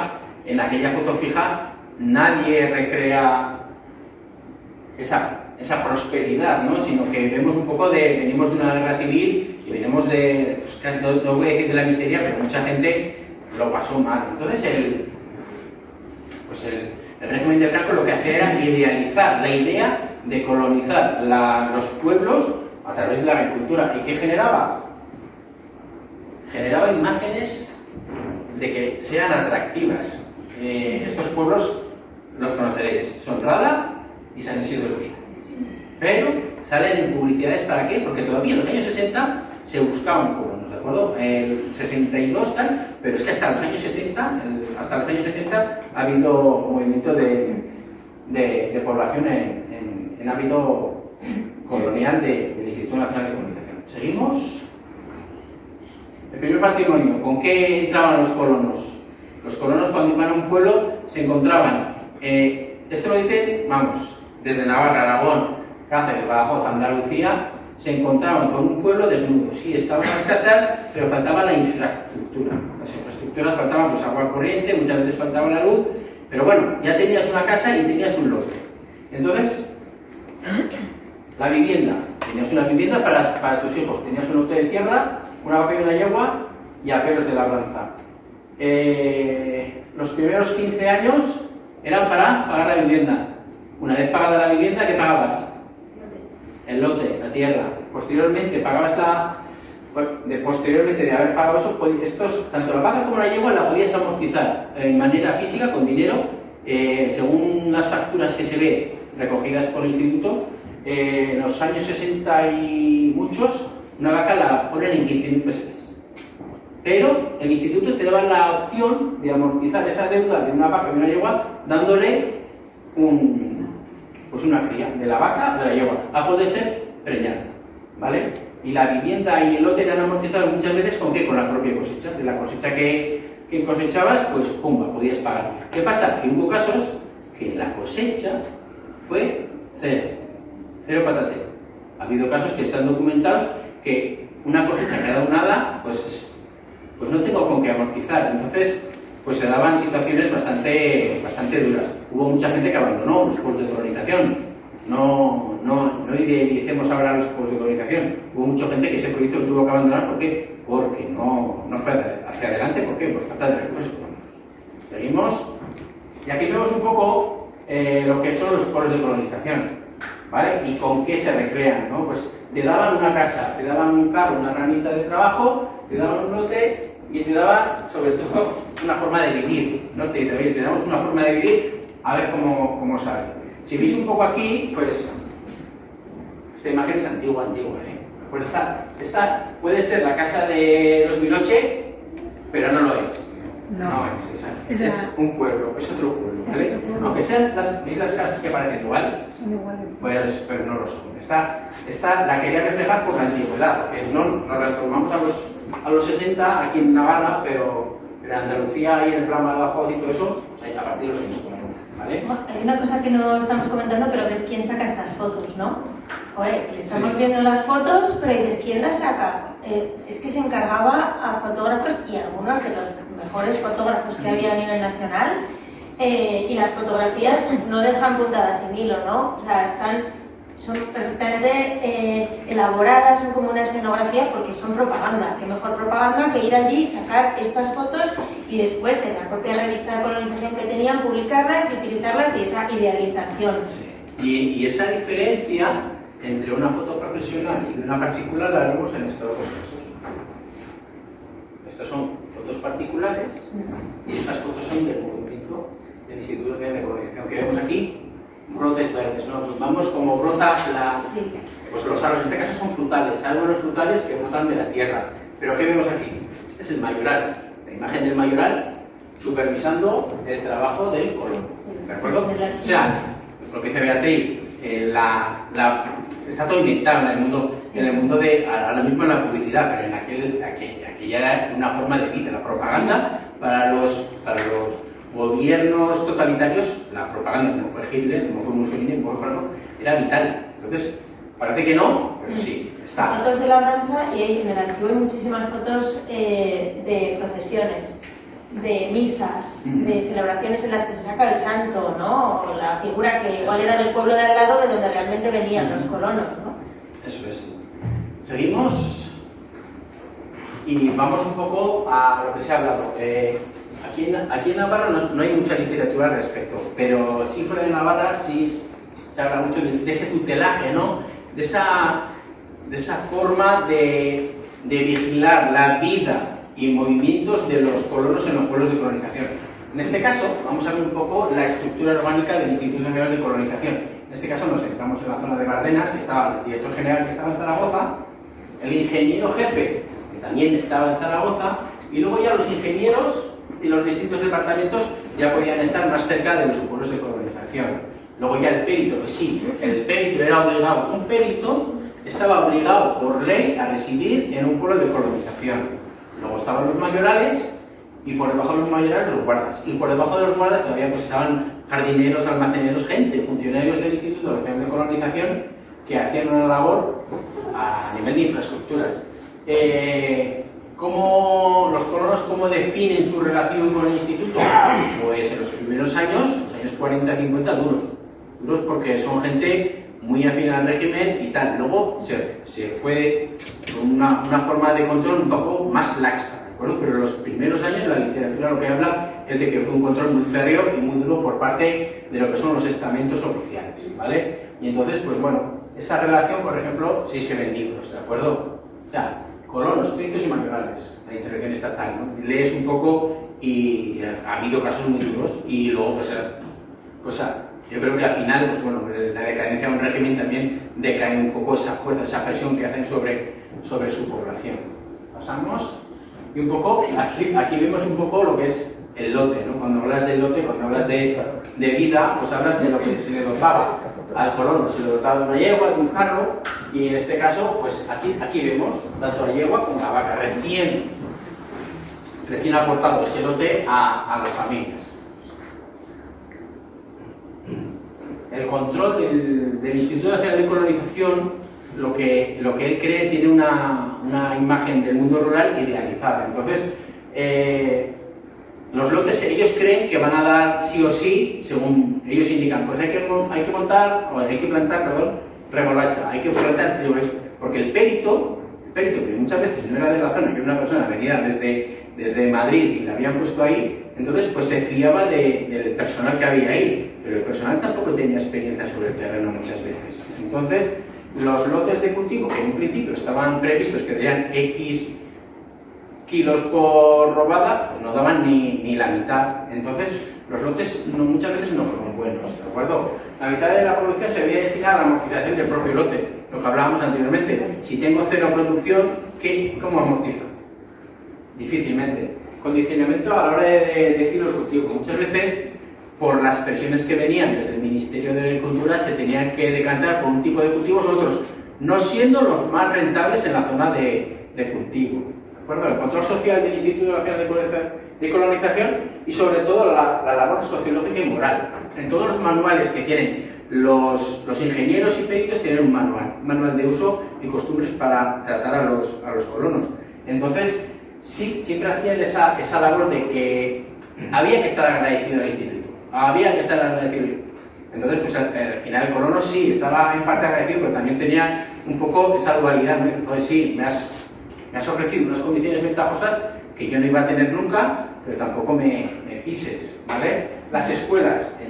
Speaker 2: en aquella foto fija nadie recrea esa prosperidad, ¿no? Sino que vemos un poco venimos de una guerra civil y venimos de, pues, no voy a decir de la miseria, pero mucha gente lo pasó mal. Entonces el régimen de Franco lo que hacía era idealizar la idea de colonizar los pueblos a través de la agricultura. ¿Y qué generaba? Generaba imágenes de que sean atractivas. Estos pueblos los conoceréis, son Rada y San Isidro del Pino. Pero salen en publicidades, ¿para qué? Porque todavía en los años 60 se buscaban colonos, ¿de acuerdo? El 62 tal, pero es que hasta los años 70, ha habido movimiento de población en ámbito colonial del Instituto Nacional de Colonización. Seguimos. El primer patrimonio, ¿con qué entraban los colonos? Los colonos, cuando iban a un pueblo, se encontraban, esto lo dicen, vamos, desde Navarra, Aragón, Cáceres, Badajoz, Andalucía, se encontraban con un pueblo desnudo. Sí, estaban las casas, pero faltaba la infraestructura. Las infraestructuras faltaban, pues, agua corriente, muchas veces faltaba la luz, pero bueno, ya tenías una casa y tenías un lote. Entonces, la vivienda, tenías una vivienda para tus hijos, tenías un lote de tierra, una vaca y una yegua y aperos de labranza. Los primeros 15 años eran para pagar la vivienda. Una vez pagada la vivienda, ¿qué pagabas? El lote, la tierra. Posteriormente pagabas posteriormente de haber pagado eso, tanto la vaca como la yegua la podías amortizar en manera física, con dinero, según las facturas que se ve recogidas por el instituto. En los años 60 y muchos, una vaca la ponen en 15.000 pesetas. Pero el instituto te daba la opción de amortizar esa deuda de una vaca y una yegua dándole una cría de la vaca o de la yegua, a poder ser preñada, ¿vale? Y la vivienda y el lote eran amortizados muchas veces ¿con qué? Con la propia cosecha. De la cosecha que cosechabas, pues pumba, podías pagar. ¿Qué pasa? Que hubo casos que la cosecha fue cero patatero. Ha habido casos que están documentados que una cosecha que ha dado nada, pues no tengo con qué amortizar. Entonces, pues se daban situaciones bastante duras. Hubo mucha gente que abandonó los pueblos de colonización. no idealicemos ahora los pueblos de colonización. Hubo mucha gente que ese proyecto lo tuvo que abandonar. ¿Por qué? Porque no fue hacia adelante. ¿Por qué? Por falta de recursos económicos. Seguimos. Y aquí vemos un poco lo que son los pueblos de colonización, ¿vale? Y con qué se recrean, ¿no? Pues te daban una casa, te daban un carro, una herramienta de trabajo, te daban un lote y te daban, sobre todo, una forma de vivir, ¿no? Te dicen, oye, te damos una forma de vivir, a ver cómo sale. Si veis un poco aquí, pues, esta imagen es antigua, ¿eh? Pues esta puede ser la casa de los Miloche, pero no lo es.
Speaker 4: No.
Speaker 2: Es un pueblo, es otro pueblo, ¿vale? Aunque sean las casas que parecen igual,
Speaker 4: Son iguales.
Speaker 2: pues, pero no lo son. Esta la quería reflejar por la antigüedad, porque nos retomamos a los 60 aquí en Navarra, pero en Andalucía y en el plan Badajoz y todo eso, o sea, a partir de los años 40, ¿vale?
Speaker 1: Hay una cosa que no estamos comentando, pero que es quién saca estas fotos, ¿no? Joder, estamos
Speaker 2: Sí.
Speaker 1: viendo las fotos, pero dices, ¿quién las saca? Es que se encargaba a fotógrafos y algunos de los mejores fotógrafos que había a nivel nacional, y las fotografías no dejan puntadas sin hilo, ¿no? O sea, son perfectamente elaboradas, son como una escenografía porque son propaganda. Qué mejor propaganda que ir allí, sacar estas fotos y después en la propia revista de colonización que tenían, publicarlas y utilizarlas y esa idealización.
Speaker 2: Sí. Y esa diferencia entre una foto profesional y una particular la vemos en estos dos casos. Estas son fotos particulares y estas fotos son del movimiento del Instituto Nacional de Colonización que vemos aquí. Brotes verdes, ¿no? Pues vamos como brota pues los árboles, en este caso son frutales, árboles frutales que brotan de la tierra. Pero ¿qué vemos aquí? Este es el mayoral, la imagen del mayoral supervisando el trabajo del colón, ¿de acuerdo? O sea, lo que dice Beatriz, está todo inventado en el mundo de, ahora mismo en la publicidad, pero en aquella era una forma de vida, la propaganda para los gobiernos totalitarios, la propaganda, como fue Hitler, como fue Mussolini, como fue Franco, era vital. Entonces, parece que no, pero sí, está.
Speaker 1: Fotos de labranza y ahí en el archivo hay muchísimas fotos de procesiones, de misas, de celebraciones en las que se saca el santo, ¿no? O la figura que igual era del pueblo de al lado de donde realmente venían los colonos, ¿no?
Speaker 2: Eso es. Seguimos y vamos un poco a lo que se ha hablado. Aquí en Navarra no hay mucha literatura al respecto, pero sí fuera de Navarra sí se habla mucho de ese tutelaje, ¿no? De esa forma de vigilar la vida y movimientos de los colonos en los pueblos de colonización. En este caso, vamos a ver un poco la estructura orgánica del Instituto Nacional de Colonización. En este caso nos centramos en la zona de Bardenas, que estaba el director general que estaba en Zaragoza, el ingeniero jefe, que también estaba en Zaragoza, y luego ya los ingenieros y los distintos departamentos ya podían estar más cerca de los pueblos de colonización. Luego ya el perito, que sí, el perito era obligado, un perito estaba obligado por ley a residir en un pueblo de colonización. Luego estaban los mayorales y por debajo de los mayorales los guardas. Y por debajo de los guardas todavía pues estaban jardineros, almaceneros, gente, funcionarios del Instituto Nacional de Colonización que hacían una labor a nivel de infraestructuras. Los colonos, ¿cómo definen su relación con el instituto? Pues en los primeros años, los años 40-50, duros porque son gente muy afín al régimen y tal. Luego se fue con una forma de control un poco más laxa, ¿de acuerdo? Pero en los primeros años la literatura lo que habla es de que fue un control muy férreo y muy duro por parte de lo que son los estamentos oficiales, ¿vale? Y entonces, pues bueno, esa relación, por ejemplo, sí se ven libros, ¿de acuerdo? O sea, colonos, peritos y mayorales, la intervención estatal, ¿no? Lees un poco y ha habido casos muy duros y luego, pues yo creo que al final, pues bueno, la decadencia de un régimen también decae un poco esa fuerza, esa presión que hacen sobre su población. Pasamos y un poco, aquí vemos un poco lo que es el lote, ¿no? Cuando hablas del lote, cuando hablas de vida, pues hablas de lo que se le dotaba al colono, se le dotaba de una yegua, de un carro, y en este caso, pues aquí vemos tanto la yegua como la vaca, recién aportado ese lote a las familias. El control del Instituto Nacional de Colonización, lo que él cree, tiene una imagen del mundo rural idealizada. Entonces, los lotes ellos creen que van a dar sí o sí, según ellos indican, pues hay que montar, o hay que plantar, perdón, remolacha, hay que plantar trigo, porque el perito, que muchas veces no era de la zona, que era una persona venida desde Madrid y la habían puesto ahí, entonces pues se fiaba del personal que había ahí, pero el personal tampoco tenía experiencia sobre el terreno muchas veces. Entonces, los lotes de cultivo, que en un principio estaban previstos que darían X kilos por robada, pues no daban ni la mitad. Entonces, los lotes muchas veces no fueron buenos, ¿de acuerdo? La mitad de la producción se debía destinar a la amortización del propio lote, lo que hablábamos anteriormente. Si tengo cero producción, ¿cómo amortizo? Difícilmente. Condicionamiento a la hora de decir los cultivos. Muchas veces, por las presiones que venían desde el Ministerio de Agricultura, se tenían que decantar por un tipo de cultivos u otros, no siendo los más rentables en la zona de cultivo. ¿De acuerdo? El control social del Instituto Nacional de Colonización y sobre todo la labor sociológica y moral. En todos los manuales que tienen los ingenieros y peritos tienen un manual de uso y costumbres para tratar a los colonos. Entonces, sí, siempre hacían esa labor de que había que estar agradecido al instituto, había que estar agradecido. Entonces, pues al final el colono sí estaba en parte agradecido, pero también tenía un poco esa dualidad, ¿no? Dice, pues sí, me has ofrecido unas condiciones ventajosas que yo no iba a tener nunca, pero tampoco me pises, ¿vale? En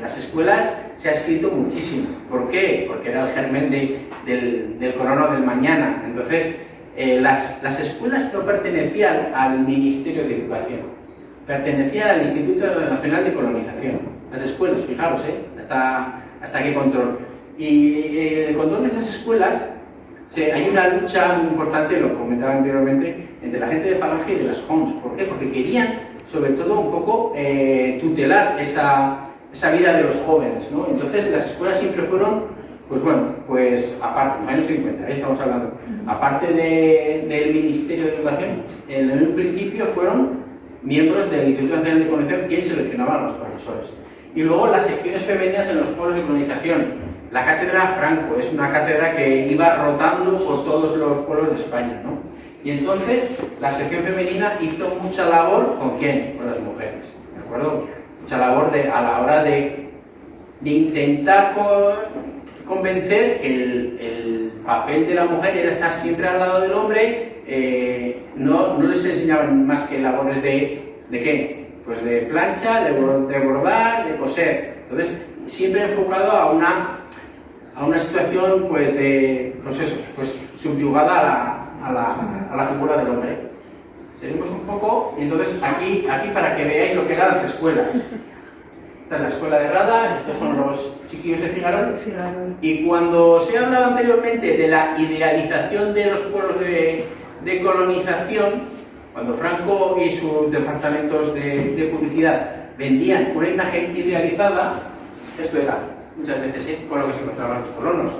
Speaker 2: las escuelas se ha escrito muchísimo. ¿Por qué? Porque era el germen del colono del mañana. Entonces, las escuelas no pertenecían al Ministerio de Educación, pertenecían al Instituto Nacional de Colonización. Las escuelas, fijaros, hasta qué control. Y el control de esas escuelas, hay una lucha muy importante, lo comentaba anteriormente, entre la gente de Falange y de las Homs. ¿Por qué? Porque querían, sobre todo, un poco tutelar esa vida de los jóvenes, ¿no? Entonces, las escuelas siempre fueron, pues bueno, pues aparte, en los años 50, estamos hablando, aparte del Ministerio de Educación, en un principio fueron miembros del Instituto Nacional de Colonización quienes seleccionaban a los profesores. Y luego las secciones femeninas en los pueblos de colonización. La cátedra Franco es una cátedra que iba rotando por todos los pueblos de España, ¿no? Y entonces la sección femenina hizo mucha labor, ¿con quién? Con las mujeres, ¿de acuerdo? Mucha labor a la hora de intentar convencer que el papel de la mujer era estar siempre al lado del hombre. No les enseñaban más que labores ¿de qué? Pues de plancha, de bordar, de coser. Entonces, siempre enfocado a una situación pues subyugada a la figura del hombre. Seguimos un poco, y entonces aquí para que veáis lo que eran las escuelas. Esta es la escuela de Rada, estos son los chiquillos de Figarol. Y cuando se ha hablado anteriormente de la idealización de los pueblos de colonización, cuando Franco y sus departamentos de publicidad vendían una imagen idealizada, esto era muchas veces con lo que se encontraban los colonos.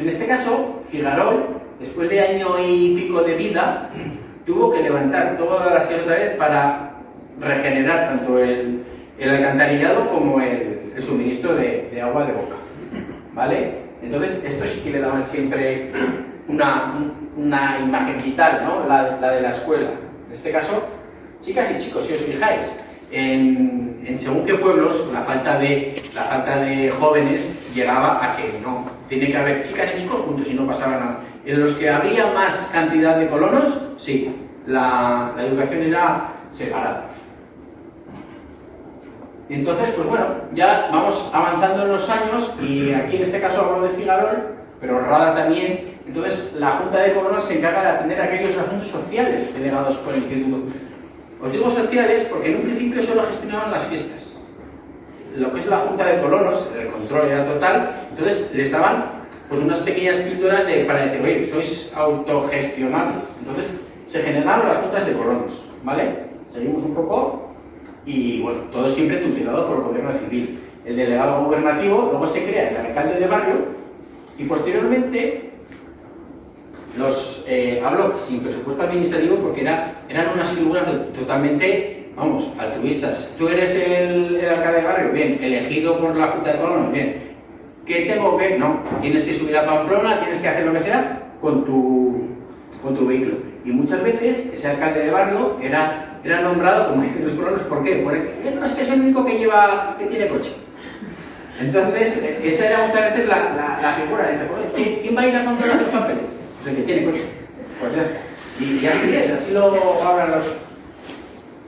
Speaker 2: En este caso, Figarol, después de año y pico de vida, tuvo que levantar todas las calles otra vez para regenerar tanto el alcantarillado como el suministro de agua de boca, ¿vale? Entonces, esto sí que le daban siempre una imagen vital, ¿no? La de la escuela. En este caso, chicas y chicos, si os fijáis, en según qué pueblos la falta de jóvenes llegaba a que no, tiene que haber chicas y chicos juntos y no pasaba nada. En los que había más cantidad de colonos, sí, la educación era separada. Entonces, pues bueno, ya vamos avanzando en los años y aquí en este caso hablo de Figarol, pero Rada también. Entonces, la Junta de Colonos se encarga de atender aquellos asuntos sociales delegados por el Instituto. Os digo sociales porque en un principio solo gestionaban las fiestas. Lo que es la Junta de Colonos, el control era total, entonces les daban pues unas pequeñas píldoras para decir, oye, sois autogestionables. Entonces, se generaron las juntas de colonos, ¿vale? Seguimos un poco y, bueno, todo siempre tutelado por el gobierno civil. El delegado gubernativo, luego se crea el alcalde de barrio y posteriormente hablo sin presupuesto administrativo porque eran unas figuras totalmente, vamos, altruistas. Tú eres el alcalde de barrio, bien, elegido por la Junta de Colonos, bien. ¿Qué tengo que? No, tienes que subir a Pamplona, tienes que hacer lo que sea con tu vehículo. Y muchas veces ese alcalde de barrio era era nombrado como los colonos. ¿Por qué? Porque no, es que es el único que tiene coche. Entonces, esa era muchas veces la figura. Dice, joder, ¿quién va a ir a controlar los papeles? Pues el que tiene coche. Pues ya está. Y así es, así lo hablan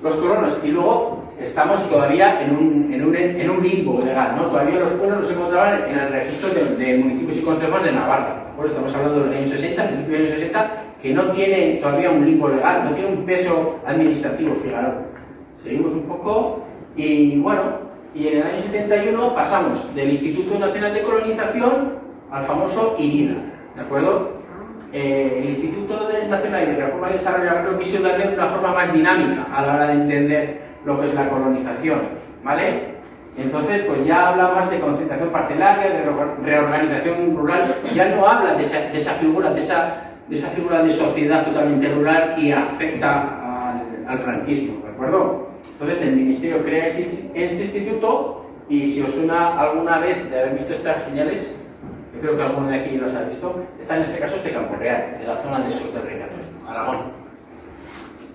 Speaker 2: los colonos. Y luego estamos todavía en un limbo legal, ¿no? Todavía los pueblos no se encontraban en el registro de municipios y concejos de Navarra. Bueno, estamos hablando de los años 60, principios de los años 60, que no tiene todavía un limbo legal, no tiene un peso administrativo, fijaros. Seguimos un poco y bueno, y en el año 71 pasamos del Instituto Nacional de Colonización al famoso INIDA, ¿de acuerdo? El Instituto Nacional de Reforma y Desarrollo Agrario quiso darle una forma más dinámica a la hora de entender lo que es la colonización, ¿vale? Entonces, pues ya habla más de concentración parcelaria, de reorganización rural, ya no habla de esa figura de sociedad totalmente rural y afecta al franquismo, ¿de acuerdo? Entonces el Ministerio crea este instituto y si os suena alguna vez de haber visto estas señales, yo creo que alguno de aquí los ha visto, está en este caso Campo Real, de la zona de Soto del Recato, Aragón.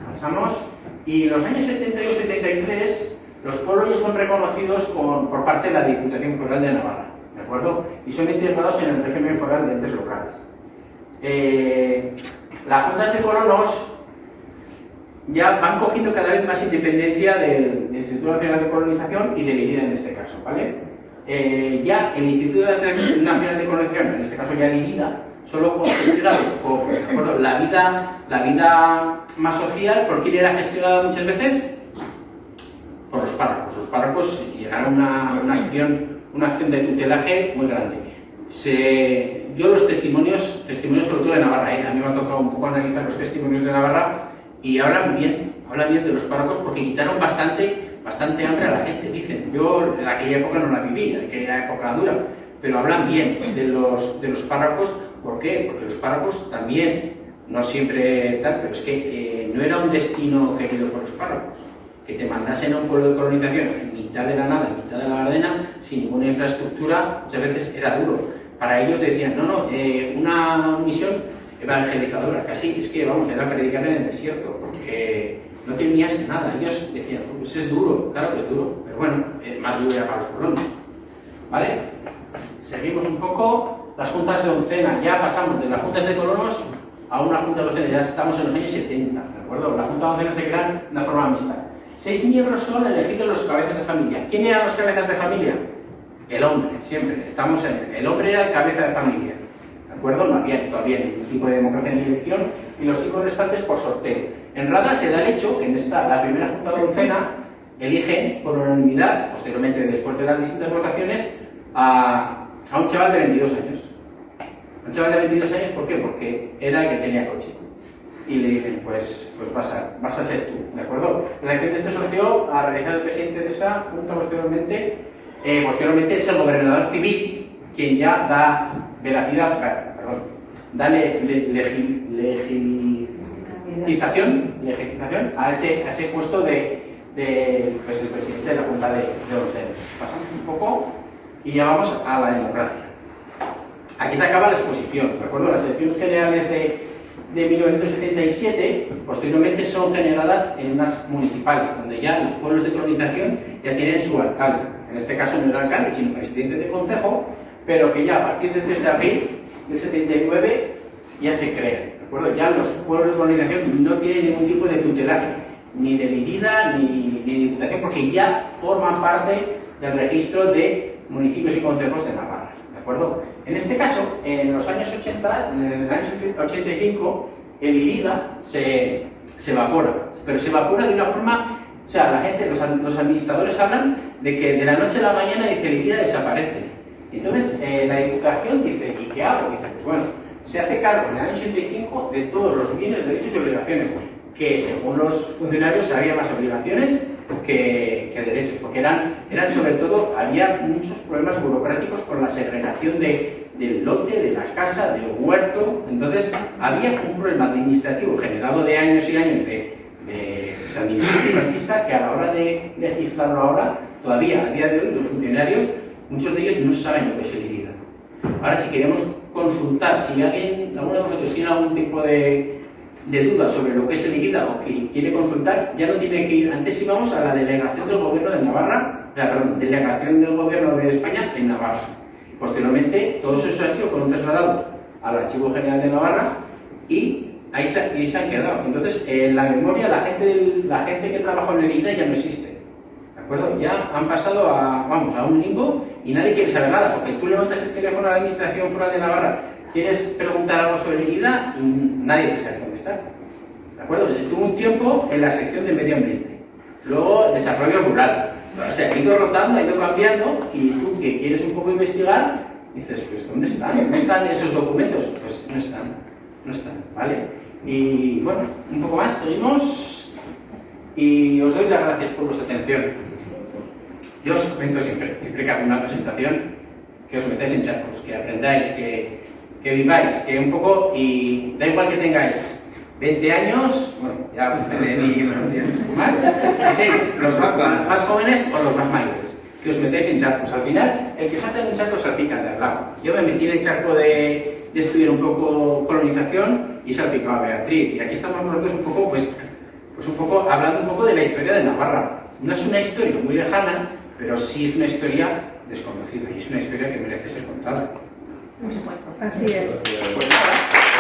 Speaker 2: Pasamos, y en los años 72-73 los pueblos ya son reconocidos por parte de la Diputación Foral de Navarra, ¿de acuerdo? Y son integrados en el régimen foral de entes locales. Las juntas de colonos ya van cogiendo cada vez más independencia del Instituto Nacional de Colonización y del INIDA en este caso, ¿vale? Ya el Instituto Nacional de Colonización, en este caso ya el INIDA, solo considera los pobres, ¿de acuerdo? La vida más social, ¿por quién era gestionada muchas veces? Por los párrocos. Los párrocos llegaron a una acción de tutelaje muy grande. Yo los testimonios sobre todo de Navarra, a mí me ha tocado un poco analizar los testimonios de Navarra y hablan bien de los párrocos porque quitaron bastante hambre a la gente, dicen. Yo en aquella época no la viví, en aquella época dura, pero hablan bien de los párrocos. ¿Por qué? Porque los párrocos también, no siempre tal, pero es que no era un destino querido por los párrocos. Que te mandasen a un pueblo de colonización en mitad de la nada, en mitad de la Gardena, sin ninguna infraestructura, muchas veces era duro. Para ellos decían, una misión evangelizadora, casi, es que vamos, era predicar en el desierto, porque no tenías nada. Ellos decían, pues es duro, claro que es duro, pero bueno, más duro era para los colonos. ¿Vale? Seguimos un poco, las juntas de oncena, ya pasamos de las juntas de colonos a una junta de oncena, ya estamos en los años 70, ¿de acuerdo? La junta de oncena se crea de una forma mixta. 6 miembros son elegidos los cabezas de familia. ¿Quién eran los cabezas de familia? El hombre, siempre. El hombre era el cabeza de familia. ¿De acuerdo? No había todavía ningún tipo de democracia ni elección y los hijos restantes por sorteo. En Rada se da el hecho que en la primera junta de oncena eligen por unanimidad, posteriormente después de las distintas votaciones, a un chaval de 22 años. Un chaval de 22 años, ¿por qué? Porque era el que tenía coche. Y le dicen, pues vas a ser tú, ¿de acuerdo? La elección de este sorteo ha realizado el presidente de esa junta posteriormente es el gobernador civil quien ya da veracidad, da legitimación a ese puesto de el presidente de la junta de oncena. Pasamos un poco y ya vamos a la democracia. Aquí se acaba la exposición, ¿de acuerdo? Las elecciones generales de 1977, posteriormente son generadas en unas municipales, donde ya los pueblos de colonización ya tienen su alcalde. En este caso no era alcalde, sino presidente de concejo, pero que ya a partir del 3 de abril del 79 ya se crean, ¿de acuerdo? Ya los pueblos de colonización no tienen ningún tipo de tutelaje, ni de INIDA ni de diputación, porque ya forman parte del registro de municipios y concejos de Navarra. ¿De acuerdo? En este caso, en los años 80, en el año 85, el INIDA se evapora, pero se evapora de una forma, o sea, la gente, los administradores hablan de que de la noche a la mañana dice el INIDA desaparece. Entonces, la Diputación dice, ¿y qué hago? Dice, pues bueno, se hace cargo en el año 85 de todos los bienes, derechos y obligaciones, que según los funcionarios había más obligaciones que derechos, porque eran sobre todo, había muchos problemas burocráticos con la segregación del lote, de la casa, del huerto. Entonces había un problema administrativo generado de años y años de administración franquista, que a la hora de legislarlo ahora, todavía a día de hoy los funcionarios, muchos de ellos no saben lo que es el INIDA. Ahora, si queremos consultar, si alguno de vosotros tiene algún tipo de de dudas sobre lo que es Elegida o que quiere consultar, ya no tiene que ir. Antes íbamos a la delegación del Gobierno de Navarra, perdón, delegación del Gobierno de España en Navarra. Posteriormente, todos esos archivos fueron trasladados al Archivo General de Navarra y ahí se han quedado. Entonces, en la memoria, la gente que trabajó en Elegida ya no existe. ¿De acuerdo? Ya han pasado a un limbo y nadie quiere saber nada, porque tú levantas el teléfono a la Administración Foral de Navarra, quieres preguntar algo sobre Elegida y nadie te sabe contestar. ¿De acuerdo? Estuvo un tiempo en la sección de medio ambiente, luego desarrollo rural. O sea, ha ido rotando, ha ido cambiando y tú que quieres un poco investigar, dices, pues ¿dónde están? ¿Dónde están esos documentos? Pues no están, ¿vale? Y bueno, un poco más, seguimos y os doy las gracias por vuestra atención. Yo os comento siempre que hago una presentación, que os metáis en charcos, que aprendáis, que viváis, que un poco, y da igual que tengáis 20 años, bueno, ya me ni más, que seáis los más jóvenes o los más mayores, que os metáis en charcos. Al final, el que salta en un charco salpica de al lado. Yo me metí en el charco de estudiar un poco colonización y salpicaba a Beatriz. Y aquí estamos nosotros un poco, pues un poco hablando un poco de la historia de Navarra. No es una historia muy lejana, pero sí es una historia desconocida y es una historia que merece ser contada.
Speaker 4: Así es.
Speaker 2: Pues nada.